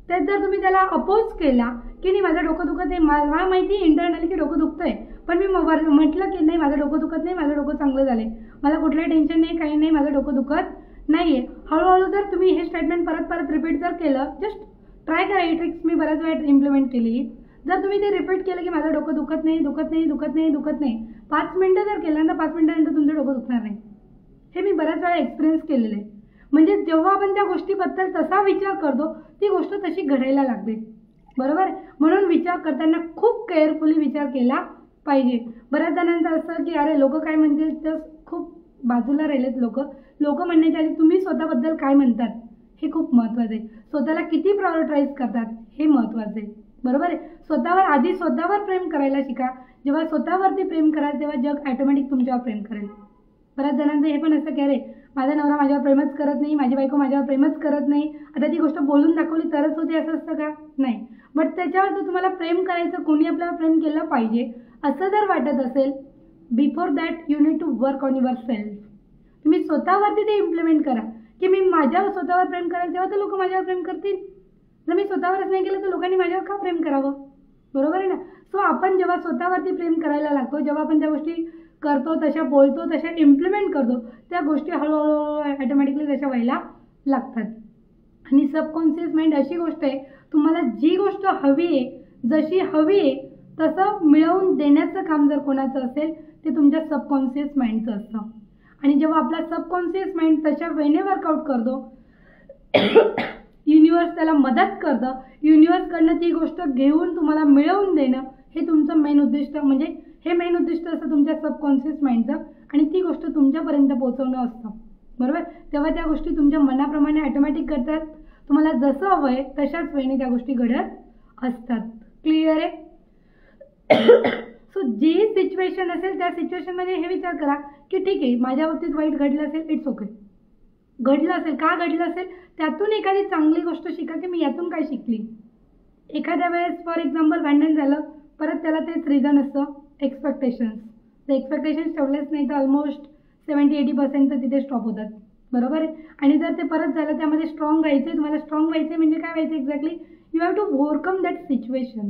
तेच जर तुम्ही त्याला अपोज केला की नाही माझं डोकं दुखत नाही, मला माहिती इंटरनली की डोकं दुखतंय, पण मी म्हटलं की नाही माझं डोकं दुखत नाही, माझं डोकं चांगलं झालंय, मला कुठलंही टेन्शन नाही, काही नाही, माझं डोकं दुखत नाहीये. हळूहळू जर तुम्ही हे स्टेटमेंट परत परत रिपीट जर केलं, जस्ट ट्राय करा, ही ट्रिक्स मी बऱ्याच वेळा इम्प्लिमेंट केली. जर तुम्ही ते रिपीट केलं की माझं डोकं दुखत नाही, दुखत नाही, दुखत नाही, दुखत नाही, 5 मिनिटं जर केलं तर 5 मिनिटानंतर तुमचं डोकं दुखणार नाही. हे मी बऱ्याच वेळा एक्सपिरियन्स केलेलं आहे. म्हणजे जेव्हा आपण त्या गोष्टीबद्दल तसा विचार करतो ती गोष्ट तशी घडायला लागते. बरोबर. म्हणून विचार करताना खूप केअरफुली विचार केला पाहिजे. बऱ्याच जणांचं असं की अरे लोक काय म्हणतील, तर खूप बाजूला राहिलेत लोक म्हणण्याच्या आधी तुम्ही स्वतःबद्दल काय म्हणतात हे खूप महत्त्वाचं आहे. स्वतःला किती प्रायोरिटाईज करतात हे महत्त्वाचं आहे. बरोबर आहे. स्वतःवर प्रेम करायला शिका. जेव्हा स्वतःवरती प्रेम कराल तेव्हा जग ऑटोमॅटिक तुमच्यावर प्रेम करेल. बऱ्याच जणांचं हे पण असं की अरे माझा नवरा माझ्यावर प्रेमच करत नाही, माझी बायको माझ्यावर प्रेमच करत नाही, आता ती गोष्ट बोलून दाखवली तरच होते असं असतं का? नाही. बट त्याच्यावर जर तुम्हाला प्रेम करायचं, कोणी आपल्याला प्रेम केलं पाहिजे असं जर वाटत असेल, before that you need to work on your self. तुम्ही स्वतःवरती ते इम्प्लिमेंट करा की मी माझ्या स्वतःवर प्रेम कराल तेव्हा तर लोक माझ्यावर प्रेम करतील. जर मी स्वतःवरच नाही केलं तर लोकांनी माझ्यावर का प्रेम करावं? बरोबर आहे ना. सो आपण जेव्हा स्वतःवरती प्रेम करायला लागतो, जेव्हा आपण त्या गोष्टी करतो, तशा बोलतो, तशा इम्प्लिमेंट करतो, त्या गोष्टी हळूहळू ऑटोमॅटिकली तशा व्हायला लागतात. आणि सबकॉन्शियस माइंड अशी गोष्ट आहे, तुम्हाला जी गोष्ट हवी आहे, जशी हवी आहे तसं मिळवून देण्याचं काम जर कोणाचं असेल ते तुमच्या सबकॉन्शियस माइंडचं असतं. आणि जेव्हा आपला सबकॉन्शियस माइंड तशा वेने वर्कआउट करतो, युनिवर्स त्याला मदत करतं, युनिवर्सकडनं ती गोष्ट घेऊन तुम्हाला मिळवून देणं हे तुमचं मेन उद्दिष्ट, म्हणजे हे मेन उद्दिष्ट असतं तुमच्या सबकॉन्शियस माइंडचं. आणि ती गोष्ट तुमच्यापर्यंत पोहोचवणं असतं. बरोबर. तेव्हा त्या गोष्टी तुमच्या मनाप्रमाणे ऑटोमॅटिक घडतात. तुम्हाला जसं हवं आहे तशाच वेळेने त्या गोष्टी घडत असतात. क्लिअर आहे. सो जी सिच्युएशन असेल त्या सिच्युएशनमध्ये हे विचार करा की ठीक आहे माझ्या बाबतीत वाईट घडलं असेल, इट्स ओके. घडलं असेल, का घडलं असेल, त्यातून एखादी चांगली गोष्ट शिका की मी यातून काय शिकली. एखाद्या वेळेस फॉर एक्झाम्पल भांडण झालं, परत त्याला तेच रिझन असतं एक्सपेक्टेशन्स. ते एक्सपेक्टेशन्स ठेवलेच नाही तर ऑलमोस्ट 70-80% तर तिथे स्टॉप होतात. बरोबर आहे. आणि जर ते परत झालं त्यामध्ये स्ट्रॉंग व्हायचं आहे, तुम्हाला स्ट्रॉंग व्हायचं आहे म्हणजे काय व्हायचं exactly, you have to overcome that situation.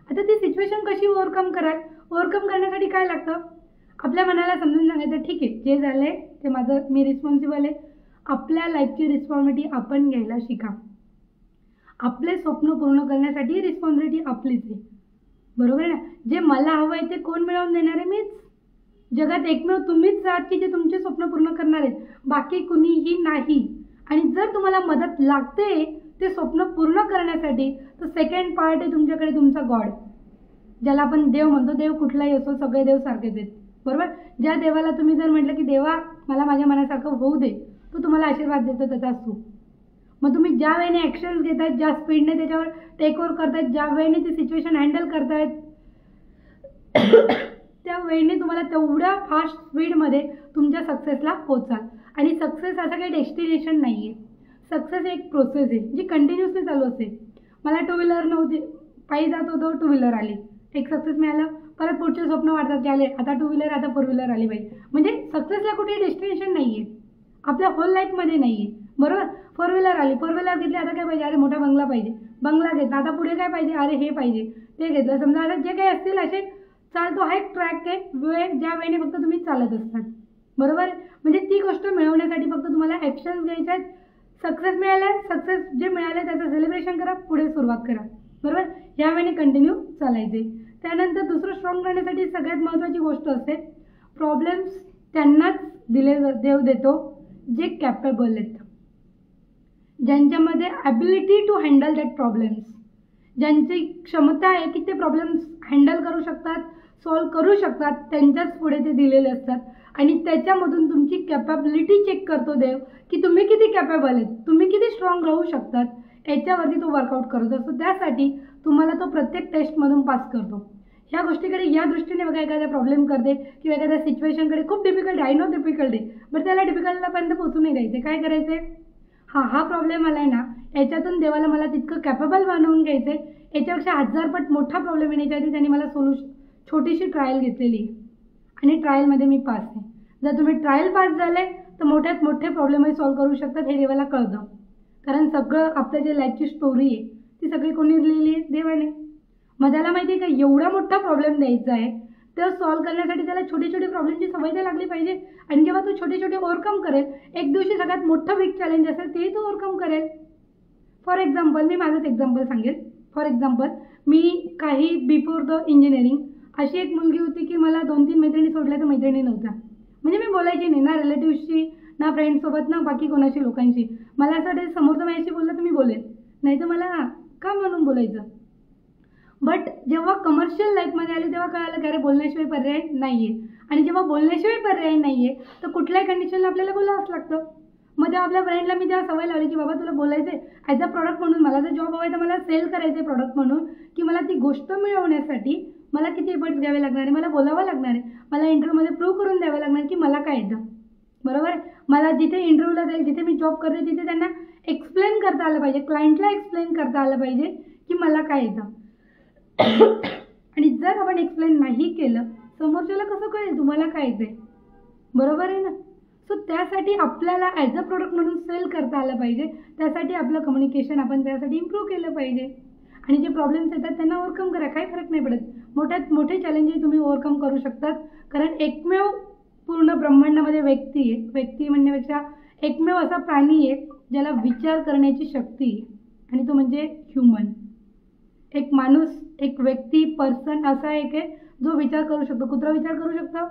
आता ती सिच्युएशन कशी ओव्हरकम कराल, ओव्हरकम करण्यासाठी काय लागतं, आपल्या मनाला समजून सांगायचं ठीक आहे जे झालं आहे ते माझं, मी रिस्पॉन्सिबल आहे. आपल्या लाईफची रिस्पॉन्सिबिलिटी आपण घ्यायला शिका. आपले स्वप्न पूर्ण करण्यासाठी रिस्पॉन्सिबिलिटी आपलीच आहे. बरोबर आहे ना. जे मला हवं आहे ते कोण मिळवून देणार आहे, मीच. जगात एकमेव तुम्हीच आहात की जे तुमचे स्वप्न पूर्ण करणार आहेत, बाकी कुणीही नाही. आणि जर तुम्हाला मदत लागते ते स्वप्न पूर्ण करण्यासाठी तर सेकंड पार्ट आहे तुमच्याकडे तुमचा गॉड, ज्याला आपण देव म्हणतो. देव कुठलाही असो, सगळे देव सारखेच आहेत. बरोबर. ज्या देवाला तुम्ही जर म्हटलं की देवा मला माझ्या मनासारखं होऊ दे, तो तुम्हाला आशीर्वाद देतो त्याचा असतो. मग तुम्ही ज्या वेळेने ॲक्शन्स घेतायत, ज्या स्पीडने त्याच्यावर टेक ओव्हर करतायत, ज्या वेळेने ती सिच्युएशन हँडल करतायत, त्या वेळेने तुम्हाला तेवढ्या फास्ट स्पीडमध्ये तुमच्या सक्सेसला पोचाल. आणि सक्सेस असं काही डेस्टिनेशन नाही आहे. सक्सेस एक प्रोसेस आहे जी कंटिन्युअसली चालू असते. मला टू व्हीलर नव्हती, पायी जात होतो, टू व्हीलर आली, एक सक्सेस मिळालं, परत पुढचे स्वप्न वाढतात की आले आता टू व्हीलर, आता फोर व्हीलर आली पाहिजे. म्हणजे सक्सेसला कुठे डेस्टिनेशन नाही आहे, आपल्या होल लाईफमध्ये नाही आहे. बरोबर. फोर व्हीलर आली, फोर व्हीलर घेतली, आता काय पाहिजे, अरे मोठा बंगला पाहिजे, बंगला घेतला, आता पुढे काय पाहिजे, अरे हे पाहिजे, ते घेतलं. समजा आता जे काही असतील असे चालतो, हा एक ट्रॅक आहे, वेळ ज्या वेळेने फक्त तुम्ही चालत असतात. बरोबर. म्हणजे ती गोष्ट मिळवण्यासाठी फक्त तुम्हाला ॲक्शन्स घ्यायच्या आहेत. सक्सेस मिळाला, सक्सेस जे मिळालं त्याचं सेलिब्रेशन करा, पुढे सुरुवात करा. बरोबर. ह्या वेळेने कंटिन्यू चालायचे. त्यानंतर दुसरं स्ट्रॉंग राहण्यासाठी सगळ्यात महत्त्वाची गोष्ट असते, प्रॉब्लेम्स त्यांनाच देव देतो जे कॅपेबल आहेत, ज्यांच्यामध्ये ability to handle that problems, ज्यांची क्षमता आहे की ते प्रॉब्लेम्स हँडल करू शकतात, सॉल्व्ह करू शकतात, त्यांच्याच पुढे ते दिलेले असतात. आणि त्याच्यामधून तुमची कॅपॅबिलिटी चेक करतो देव की तुम्ही किती कॅपेबल आहेत, तुम्ही किती स्ट्रॉंग राहू शकतात, याच्यावरती तो वर्कआउट करत असतो. त्यासाठी तुम्हाला तो प्रत्येक टेस्टमधून पास करतो. ह्या गोष्टीकडे या दृष्टीने बघा, एखाद्या प्रॉब्लेम करते किंवा एखाद्या सिच्युएशनकडे खूप डिफिकल्ट आहे, नो डिफिकल्ट आहे, बट त्याला डिफिकल्टपर्यंत पोहोचू नाही द्यायचे. काय करायचे, हा प्रॉब्लेम आलाय ना, याच्यातून देवाला मला तितकं कॅपेबल बनवून घ्यायचं आहे, याच्यापेक्षा 1000 पट मोठा प्रॉब्लेम येण्याच्या आधी त्यांनी मला छोटीशी ट्रायल घेतलेली आहे आणि ट्रायलमध्ये मी पास आहे. जर तुम्ही ट्रायल पास झाले तर मोठ्यात मोठे प्रॉब्लेमही सॉल्व्ह करू शकतात, हे देवाला कळतं. कारण सगळं आपलं जे लाईफची स्टोरी आहे ती सगळी कोणी लिहिली आहे? देवाने. मग त्याला माहिती आहे का एवढा मोठा प्रॉब्लेम द्यायचा आहे तर सॉल्व्ह करण्यासाठी त्याला छोटी छोटी प्रॉब्लेमची सवय तर लागली पाहिजे. आणि जेव्हा तो छोटे छोटे ओव्हरकम करेल, एक दिवशी सगळ्यात मोठं बिग चॅलेंज असेल तेही तो ओव्हरकम करेल. फॉर एक्झाम्पल मी माझंच एक्झाम्पल सांगेल. फॉर एक्झाम्पल मी काही बिफोर द इंजिनिअरिंग अशी एक मुलगी होती की मला 2-3 मैत्रिणी सोडल्या तर मैत्रिणी नव्हत्या. म्हणजे मी बोलायची नाही ना रिलेटिव्सशी ना फ्रेंड्ससोबत ना बाकी कोणाशी लोकांशी. मला असं वाटेल समोरचं माझ्याशी बोललं तर मी बोलेल, नाही तर मला का म्हणून बोलायचं. बट जेव्हा कमर्शियल लाईफमध्ये आले तेव्हा कळालं की अरे बोलण्याशिवाय पर्याय नाही आहे. आणि जेव्हा बोलण्याशिवाय पर्याय नाही आहे तर कुठल्याही कंडिशनला आपल्याला बोलावंच लागतं. मग तेव्हा आपल्या ब्रेनला मी तेव्हा सवय लावली की बाबा तुला बोलायचं आहे ॲज अ प्रॉडक्ट म्हणून. मला जर जॉब हवा आहे तर मला सेल करायचं आहे प्रॉडक्ट म्हणून, की मला ती गोष्ट मिळवण्यासाठी मला किती एफर्ट्स घ्यावे लागणार आहे, मला बोलावं लागणार आहे, मला इंटरव्ह्यूमध्ये प्रूव्ह करून द्यावं लागणार की मला काय येतं. बरोबर आहे. मला जिथे इंटरव्ह्यूला जाईल, जिथे मी जॉब करते तिथे त्यांना एक्सप्लेन करता आलं पाहिजे, क्लायंटला एक्सप्लेन करता आलं पाहिजे की मला काय येतं. आणि जर आपण एक्सप्लेन नाही केलं समोरच्याला कसं कळेल तुम्हाला काय येते. बरोबर आहे ना. सो त्यासाठी आपल्याला ॲज अ प्रोडक्ट म्हणून सेल करता आलं पाहिजे. त्यासाठी आपलं कम्युनिकेशन आपण त्यासाठी इम्प्रूव्ह केलं पाहिजे. आणि जे प्रॉब्लेम्स येतात त्यांना ओव्हरकम करा, काही फरक नाही पडत. मोठ्यात मोठे चॅलेंजेस तुम्ही ओव्हरकम करू शकतात. कारण एकमेव पूर्ण ब्रह्मांडामध्ये व्यक्ती आहे, व्यक्ती म्हणण्यापेक्षा एकमेव असा प्राणी आहे ज्याला विचार करण्याची शक्ती आहे आणि तो म्हणजे ह्युमन. एक माणूस, एक व्यक्ती, पर्सन असा एक आहे जो विचार करू शकतो. कुत्रा विचार करू शकतो,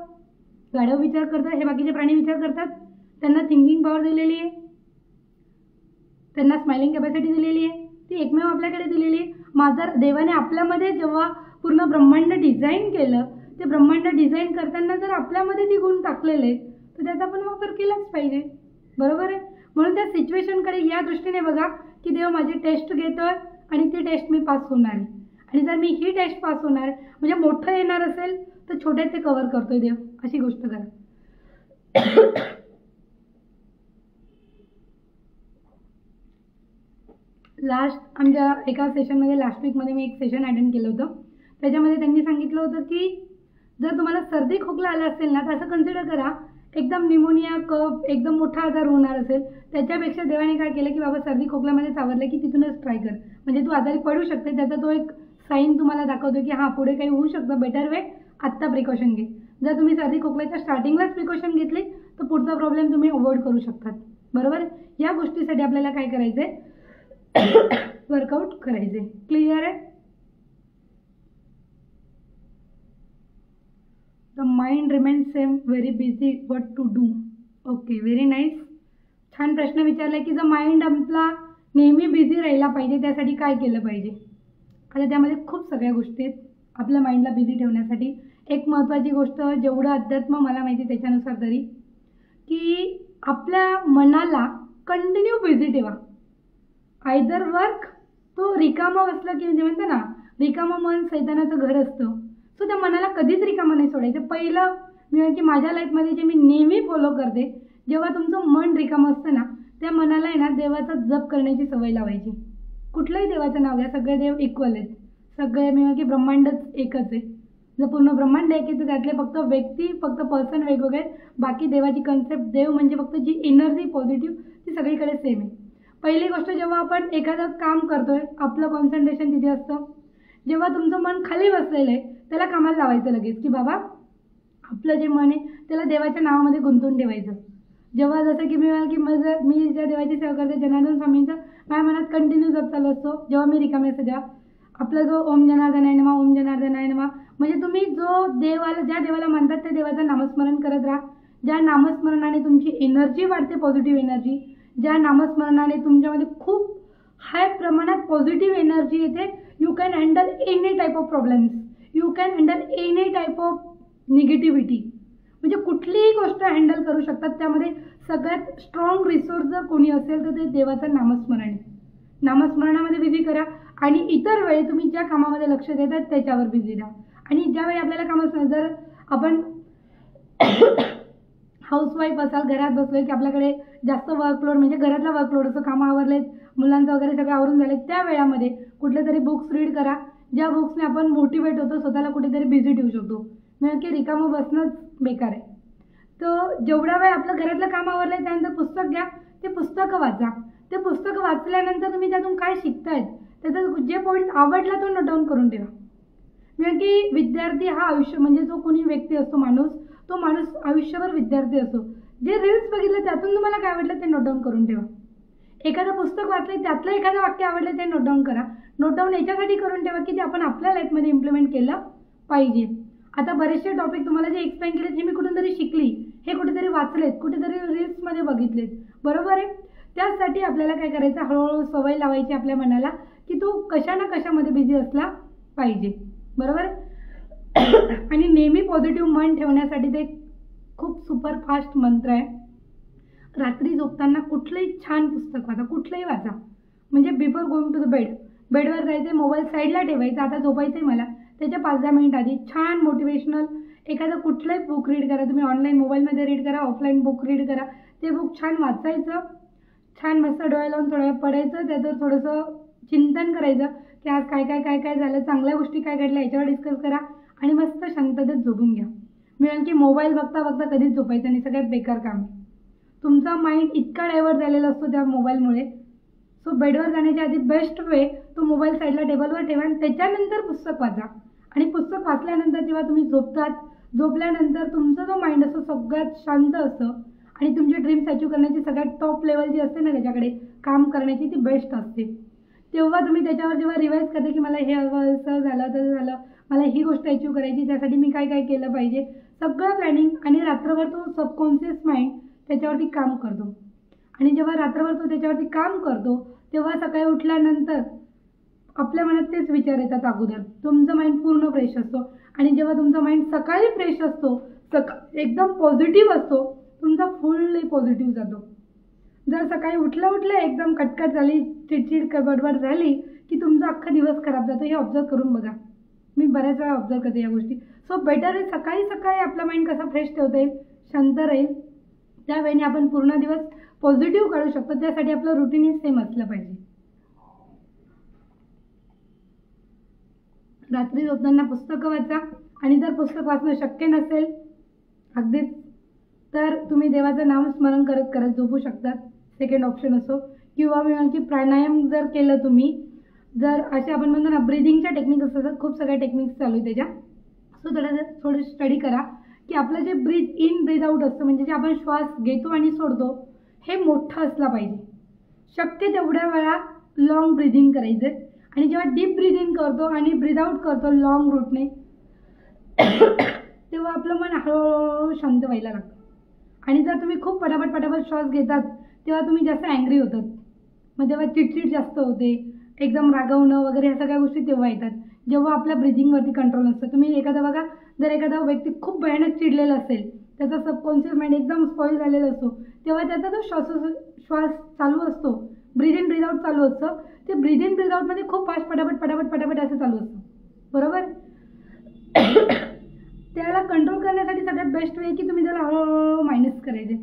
गाढव विचार करतात, हे बाकीचे प्राणी विचार करतात. त्यांना थिंकिंग पॉवर दिलेली आहे, त्यांना स्माइलिंग कॅपॅसिटी दिलेली आहे, ती एकमेव आपल्याकडे दिलेली आहे. माझा देवाने आपल्यामध्ये जेव्हा पूर्ण ब्रह्मांड डिझाईन केलं, ते ब्रह्मांड डिझाईन करताना जर आपल्यामध्ये ती गुण टाकलेले तर त्याचा आपण वापर केलाच पाहिजे. बरोबर आहे. म्हणून त्या सिच्युएशनकडे या दृष्टीने बघा की देव माझी टेस्ट घेतोय आणि ती टेस्ट मी पास होणार आहे. आणि जर मी ही टेस्ट पास होणार म्हणजे मोठं येणार असेल तर छोट्यात ते कव्हर करतोय देव, अशी गोष्ट करा. लास्ट आमच्या एका सेशनमध्ये लास्ट वीकमध्ये मी एक सेशन अटेंड केलं होतं. त्याच्यामध्ये त्यांनी सांगितलं होतं की जर तुम्हाला सर्दी खोकला आला असेल ना तर असं कन्सिडर करा एकदम निमोनिया कफ एकदम मोठा आजार होणार असेल त्याच्यापेक्षा देवाने काय केलं की बाबा सर्दी खोकल्यामध्ये सावरलं की तिथूनच ट्राय कर. म्हणजे तू आजारी पडू शकते त्याचा तो एक साईन तुम्हाला दाखवतो की हां पुढे काही होऊ शकतं, बेटर वे आत्ता प्रिकॉशन घे. जर तुम्ही सर्दी खोकल्याच्या स्टार्टिंगलाच प्रिकॉशन घेतली तर पुढचा प्रॉब्लेम तुम्ही अवॉइड करू शकतात. बरोबर. या गोष्टीसाठी आपल्याला काय करायचं आहे, वर्कआउट करायचे. क्लिअर आहे. The mind remains same, very busy, what to do. Okay, very nice. छान प्रश्न विचारला की जर माइंड आपला नेहमी बिझी राहिला पाहिजे त्यासाठी काय केलं पाहिजे. आता त्यामध्ये खूप सगळ्या गोष्टी आहेत आपल्या माइंडला बिझी ठेवण्यासाठी. एक महत्त्वाची गोष्ट जेवढं अध्यात्म मला माहिती त्याच्यानुसार तरी की आपल्या मनाला कंटिन्यू बिझी ठेवा. आयदर वर्क, तो रिकामा बसला की म्हणजे म्हणतो ना रिकामा मन सैतानाचं घर असतं. सो त्या मनाला कधीच रिकामा नाही सोडायचं. पहिलं मी की माझ्या लाईफमध्ये जे मी नेहमी फॉलो करते, जेव्हा तुमचं मन रिकामं असतं ना त्या मनाला आहे ना देवाचा जप करण्याची सवय लावायची. कुठलंही देवाचं नाव घ्या, सगळे देव इक्वल आहेत. सगळे मी की ब्रह्मांडच एकच आहे. जर पूर्ण ब्रह्मांड एक आहे तर त्यातले फक्त व्यक्ती, फक्त पर्सन वेगवेगळे आहेत. बाकी देवाची कन्सेप्ट, देव म्हणजे फक्त जी एनर्जी पॉझिटिव्ह ती सगळीकडे सेम आहे. पहिली गोष्ट जेव्हा आपण एखादं काम करतोय आपलं कॉन्सन्ट्रेशन तिथे असतं. जेव्हा तुमचं मन खाली बसलेलं आहे त्याला कामाला लावायचं लगेच की बाबा आपलं जे मन आहे त्याला देवाच्या नावामध्ये गुंतवून ठेवायचं. जेव्हा जसं की मी ज्या देवाची सेवा करते जनार्दन स्वामींचं माझ्या मनात कंटिन्यू जप चालू असतो. जेव्हा मी रिकामे असते तेव्हा आपला जो ओम जनार्दनाय नमः, ओम जनार्दनाय नमः, म्हणजे तुम्ही जो देवाला ज्या देवाला मानतात त्या देवाचं नामस्मरण करत राहा. ज्या नामस्मरणाने तुमची एनर्जी वाढते, पॉझिटिव्ह एनर्जी, ज्या नामस्मरणाने तुमच्यामध्ये खूप हाय प्रमाणात पॉझिटिव्ह एनर्जी येते. You can handle any type of problems, you can handle any type of negativity. म्हणजे कुठलीही गोष्ट हँडल करू शकतात. त्यामध्ये सगळ्यात स्ट्रॉंग रिसोर्स जर कोणी असेल तर ते देवाचं नामस्मरण आहे. नामस्मरणामध्ये बिझी करा आणि इतर वेळी तुम्ही ज्या कामामध्ये लक्ष देतात त्याच्यावर बिझी राहा. आणि ज्यावेळी आपल्याला कामं, जर आपण हाऊसवाईफ असाल, घरात बसलोय की आपल्याकडे जास्त वर्कलोड म्हणजे घरातला वर्कलोड असं, कामं आवरलेत, मुलांचं वगैरे सगळं आवरून झाले, त्या वेळामध्ये कुठले तरी बुक्स रीड करा ज्या बुक्सने आपण मोटिवेट होतो, स्वतःला कुठेतरी बिझी ठेवू शकतो. म्हणजे की रिकामं बसणंच बेकार आहे. तर जेवढा वेळ आपलं घरातलं काम आवरलंय त्यानंतर पुस्तक घ्या, ते पुस्तकं वाचा. ते पुस्तकं वाचल्यानंतर तुम्ही त्यातून काय शिकतायत, त्याचा जे पॉईंट आवडला तो नोट डाऊन करून ठेवा. म्हणजे की विद्यार्थी हा आयुष्य म्हणजे जो कोणी व्यक्ती असतो माणूस, तो माणूस आयुष्यभर विद्यार्थी असतो. जे रील्स बघितलं त्यातून तुम्हाला काय आवडलं ते नोट डाऊन करून ठेवा. एखादं पुस्तक वाचलंय त्यातलं एखादं वाक्य आवडलं ते नोट डाऊन करा. नोट डाऊन याच्यासाठी करून ठेवा की ते आपण आपल्या लाईफमध्ये इम्प्लिमेंट केलं पाहिजे. आता बरेचसे टॉपिक तुम्हाला जे एक्सप्लेन केलेत हे मी कुठून तरी शिकली, हे कुठेतरी वाचलेत, कुठेतरी रील्समध्ये बघितलेत, बरोबर आहे. त्यासाठी आपल्याला काय करायचं, हळूहळू सवय लावायची आपल्या मनाला की तो कशा ना कशामध्ये बिझी असला पाहिजे, बरोबर. आणि नेहमी पॉझिटिव्ह मन ठेवण्यासाठी ते खूप सुपरफास्ट मंत्र आहे. रात्री झोपताना कुठलंही छान पुस्तक वाचा, कुठलंही वाचा. म्हणजे बिफोर गोइंग टू द बेडवर जायचं, मोबाईल साईडला ठेवायचा, आता झोपायचं आहे मला, त्याच्या 5-10 मिनिट आधी छान मोटिवेशनल एखादं कुठलंही बुक रीड करा. तुम्ही ऑनलाईन मोबाईलमध्ये रीड करा, ऑफलाईन बुक रीड करा. ते बुक छान वाचायचं, छान मस्त डोळे लावून थोड्या वेळ पडायचं, त्याचं थोडंसं चिंतन करायचं की आज काय काय काय काय झालं, चांगल्या गोष्टी काय घडल्या याच्यावर डिस्कस करा आणि मस्त शांततेत झोपून घ्या. मिळून की मोबाईल बघता बघता कधीच झोपायचं नाही, सगळ्यात बेकार काम. तुमचा माइंड इतका डायव्हर्ट झालेला असतो त्या मोबाईलमुळे. सो बेडवर जाण्याच्या आधी बेस्ट वे तो मोबाईल साईडला टेबलवर ठेवा आणि त्याच्यानंतर पुस्तक वाचा. आणि पुस्तक वाचल्यानंतर जेव्हा तुम्ही झोपतात, झोपल्यानंतर तुमचा जो माइंड असतो सगळ्यात शांत असतं आणि तुमची ड्रीम्स अचीव करण्याची सगळ्यात टॉप लेवल जी असते ना त्याच्याकडे काम करण्याची ती बेस्ट असते. तेव्हा तुम्ही त्याच्यावर जेव्हा रिवाईज करता की मला हे हवं, असं झालं तसं झालं, मला ही गोष्ट अचीव करायची, त्यासाठी मी काय काय केलं पाहिजे, सगळं प्लॅनिंग. आणि रात्रभर तो सबकॉन्शियस माइंड त्याच्यावरती काम करतो. आणि जेव्हा रात्रभर तो त्याच्यावरती काम करतो तेव्हा सकाळी उठल्यानंतर आपल्या मनात तेच विचार येतात अगोदर. तुमचं माइंड पूर्ण फ्रेश असतो. आणि जेव्हा तुमचा माइंड सकाळी फ्रेश असतो, एकदम पॉझिटिव्ह असतो, तुमचा फुल्ली पॉझिटिव्ह जातो. जर सकाळी उठल्या एकदम कटकट झाली, चिडचिड बडबड झाली की तुमचा अख्खा दिवस खराब जातो. हे ऑब्झर्व करून बघा, मी बऱ्याच वेळा ऑब्झर्व करते या गोष्टी. सो बेटर आहे सकाळी सकाळी आपला माइंड कसा फ्रेश ठेवता येईल, शांत राहील, त्यावेळी आपण पूर्ण दिवस पॉझिटिव्ह काढू शकतो. त्यासाठी आपलं रुटीन सेम असलं पाहिजे. रात्री झोपताना पुस्तकं वाचा. आणि जर पुस्तक वाचणं शक्य नसेल अगदीच, तर तुम्ही देवाचं नाम स्मरण करत करत झोपू शकतात, सेकंड ऑप्शन असो. किंवा मी म्हणते प्राणायाम जर केलं तुम्ही, जर असे आपण म्हणतो ना ब्रिदिंगच्या टेक्निक असतात, खूप सगळ्या टेक्निक्स चालू आहे त्याच्या. सो थोडं स्टडी करा की आपलं जे ब्रीथ इन ब्रीथ आउट असतं, म्हणजे जे आपण श्वास घेतो आणि सोडतो, हे मोठं असला पाहिजे. शक्य तेवढ्या वेळा लॉंग ब्रिदिंग करायचे. आणि जेव्हा डीप ब्रिदिंग करतो आणि ब्रीथ आउट करतो लॉंग रूटने, तेव्हा आपलं मन हळूहळू शांत व्हायला लागतं. आणि जर तुम्ही खूप पटापट श्वास घेतात तेव्हा तुम्ही जास्त अँग्री होतात, मग तेव्हा चिडचिड जास्त होते, एकदम रागवणं वगैरे ह्या सगळ्या गोष्टी तेव्हा येतात जेव्हा आपल्या ब्रिदिंगवरती कंट्रोल नसतं. तुम्ही एखादा बघा, जर एखादा व्यक्ती खूप भयानक चिडलेला असेल, त्याचा सबकॉन्शियस माइंड एकदम स्पॉइल झालेला असतो, तेव्हा त्याचा जो श्वास चालू असतो, ब्रीथ इन ब्रीथ आउट चालू असतं, ते ब्रीथ इन ब्रीथ आउटमध्ये खूप फास्ट पटापट असं चालू असतं, बरोबर. त्याला कंट्रोल करण्यासाठी सगळ्यात बेस्ट वे की तुम्ही त्याला हळूहळू मायनस करायचे.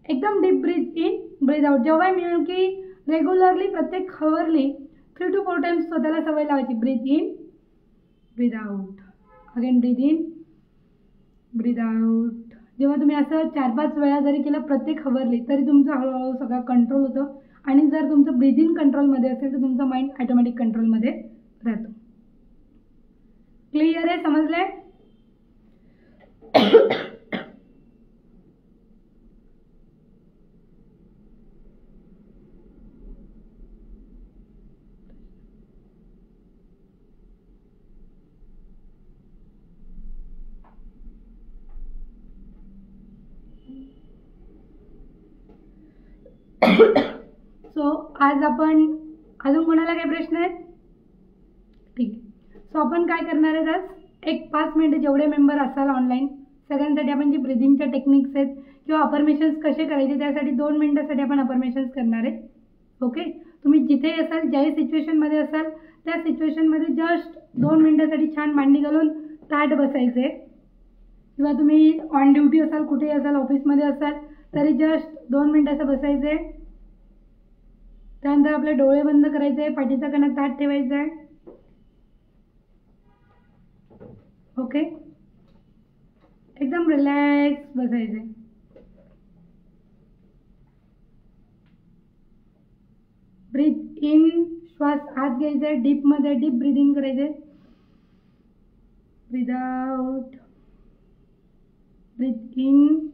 एकदम deep breathe in breathe out. जेव्हा मिळेल की रेग्युलरली प्रत्येक हवरली 3 to 4 टाइम्स स्वतःला सवय लावायची. Breathe in breathe out, again breathe in breathe out. जेव्हा तुम्ही असं 4-5 वेळा जरी केलं प्रत्येक हवरली, तरी तुमचा हळूहळू सगळा कंट्रोल होतं. आणि जर तुमचं ब्रीदिंग कंट्रोलमध्ये असेल तर तुमचा माइंड ऑटोमॅटिक कंट्रोलमध्ये राहतो. क्लिअर आहे, समजलंय. सो आज आपण अजून कोणाला काही प्रश्न आहेत? ठीक आहे. सो आपण काय करणार आहेत, आज एक 5 मिनिटं जेवढे मेंबर असाल ऑनलाईन सगळ्यांसाठी आपण जी ब्रिदिंगच्या टेक्निक्स आहेत किंवा अफर्मेशन्स कसे करायचे त्यासाठी 2 मिनिटासाठी आपण अफर्मेशन्स करणार आहेत. ओके. तुम्ही जिथे असाल, ज्याही सिच्युएशनमध्ये असाल त्या सिच्युएशनमध्ये जस्ट 2 मिनिटासाठी छान मांडी घालून ताट बसायचे. किंवा तुम्ही ऑन ड्युटी असाल, कुठेही असाल, ऑफिसमध्ये असाल तरी जस्ट 2 मिनिट असं बसायचे. त्यानंतर आपले डोळे बंद करायचे, पाठीचा कणा ताट ठेवायचा आहे. ओके, एकदम रिलॅक्स बसायचे. ब्रीथ इन, श्वास आत घ्यायचा आहे, डीप मध्ये डीप ब्रीदिंग करायचे. Breathe out, breathe in,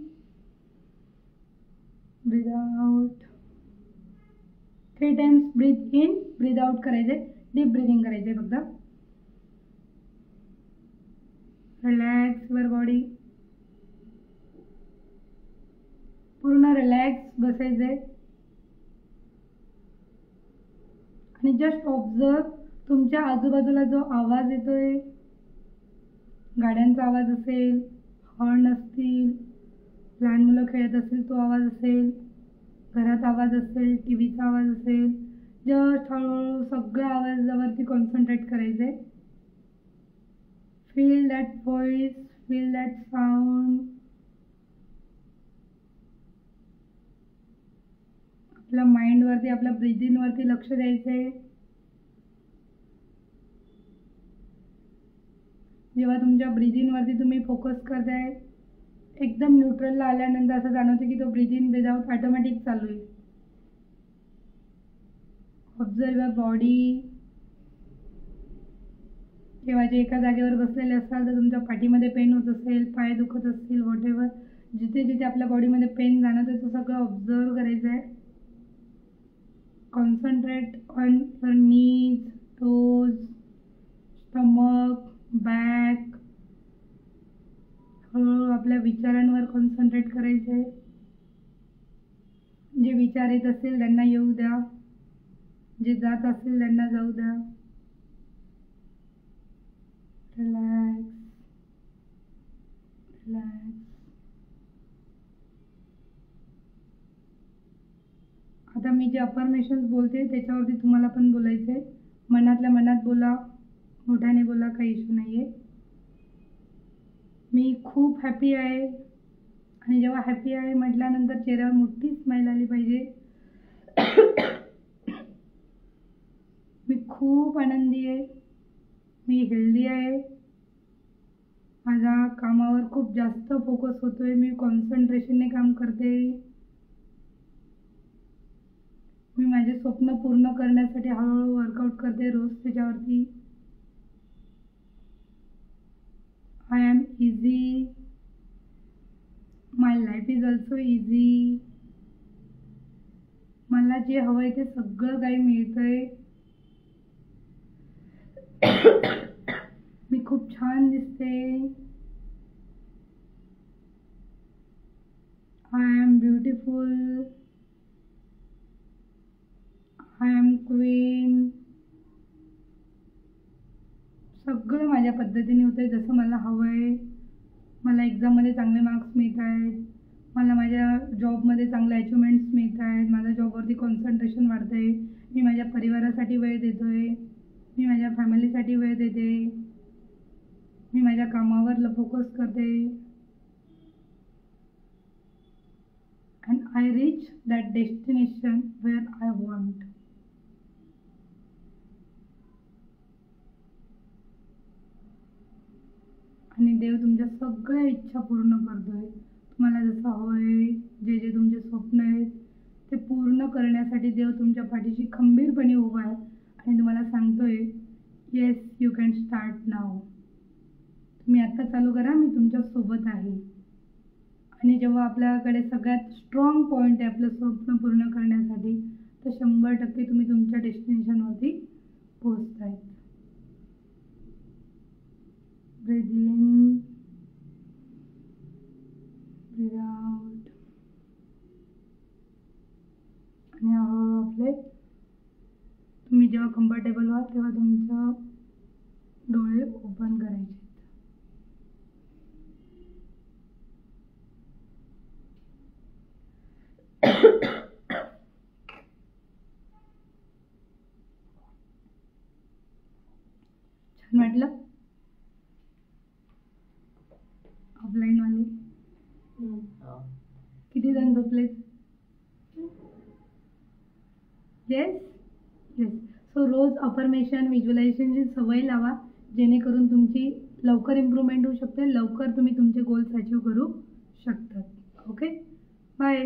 breathe out. 3 times breathe in breathe out करायचे, डीप ब्रीदिंग करायचे. फक्त रिलॅक्स युअर बॉडी, पूर्ण रिलॅक्स बसायचे. आणि जस्ट ऑब्झर्व तुमच्या आजूबाजूला जो आवाज येतोय, गाड्यांचा आवाज असेल, हॉर्न असतील, लहान मुलं खेळत असतील तो आवाज असेल, घरात आवाज असेल, टीव्हीचा आवाज असेल, जस्ट हळूहळू सगळ्या आवाजावरती कॉन्सन्ट्रेट करायचे. Feel that voice, feel that sound. आपल्या माइंडवरती, आपल्या ब्रीदिंगवरती लक्ष द्यायचे. जेव्हा तुमच्या ब्रीदिंगवरती तुम्ही फोकस करताय, एकदम न्यूट्रलला आल्यानंतर असं जाणवतं की तो breathe in breathe out automatic चालू आहे. Observe your body. जेव्हा जे एका जागेवर बसलेले असाल तर तुमच्या पाठीमध्ये पेन होत असेल, पाय दुखत असतील, व्हॉटेवर, जिथे जिथे आपल्या बॉडीमध्ये पेन जाणवतं तो सगळं ऑब्झर्व करायचं आहे. Concentrate on your knees, toes, stomach, back. हळूहळू आपल्या विचारांवर कॉन्सन्ट्रेट करायचे. जे विचार येत असतील त्यांना येऊ द्या, जे जात असतील त्यांना जाऊ द्या. Relax, relax. आता मी जे अफर्मेशन्स बोलते त्याच्यावरती तुम्हाला पण बोलायचे. मनातल्या मनात बोला, मोठ्याने बोला, काही इश्यू नाही आहे. मी खूप हॅपी आहे. आणि जेव्हा हॅपी आहे म्हटल्यानंतर चेहऱ्यावर मोठी स्माईल आली पाहिजे. मी खूप आनंदी आहे. मी हेल्दी आहे. माझ्या कामावर खूप जास्त फोकस होतोय. मी कॉन्सन्ट्रेशनने काम करते. मी माझे स्वप्न पूर्ण करण्यासाठी हळूहळू वर्कआउट करते रोज त्याच्यावरती. I am easy. My life is also easy. मला जे हवंय ते सगळं काही मिळतंय. मी खूप छान दिसते. I am beautiful. I am queen. सगळं माझ्या पद्धतीने होतंय जसं मला हवंय. मला एक्झाममध्ये चांगले मार्क्स मिळत आहेत. मला माझ्या जॉबमध्ये चांगले अचिव्हमेंट्स मिळत आहेत. माझ्या जॉबवरती कॉन्सन्ट्रेशन वाढतं आहे. मी माझ्या परिवारासाठी वेळ देतो आहे. मी माझ्या फॅमिलीसाठी वेळ देते. मी माझ्या कामावर फोकस करते. And I reach that destination wear I want. आणि देव तुमच्या सगळ्या इच्छा पूर्ण करतोय. तुम्हाला जसं हवंय, जे जे तुमचे स्वप्न आहेत ते पूर्ण करण्यासाठी देव तुमच्या पाठीशी खंबीरपणे उभा आहे आणि तुम्हाला सांगतोय, येस यू कॅन स्टार्ट नाव. तुम्ही आत्ता चालू करा, मी तुमच्या सोबत आहे. आणि जेव्हा आपल्याकडे सगळ्यात स्ट्रॉंग पॉईंट आहे आपलं स्वप्न पूर्ण करण्यासाठी, तर 100% तुम्ही तुमच्या डेस्टिनेशनवरती पोहोचताय. Breathe in, breathe out. आणि हळूहळू आपले तुम्ही जेव्हा कम्फर्टेबल व्हाल तेव्हा तुमचं डोळे ओपन करायचे. छान वाटलं? ऑफलाईन वाले किती जण झोपलेत? Yes yes. सो रोज अफर्मेशन, व्हिज्युअलायझेशनची सवय लावा. जेणेकरून तुमची लवकर इम्प्रूव्हमेंट होऊ शकते, लवकर तुम्ही तुमचे गोल्स अचीव करू शकतात. Okay, bye.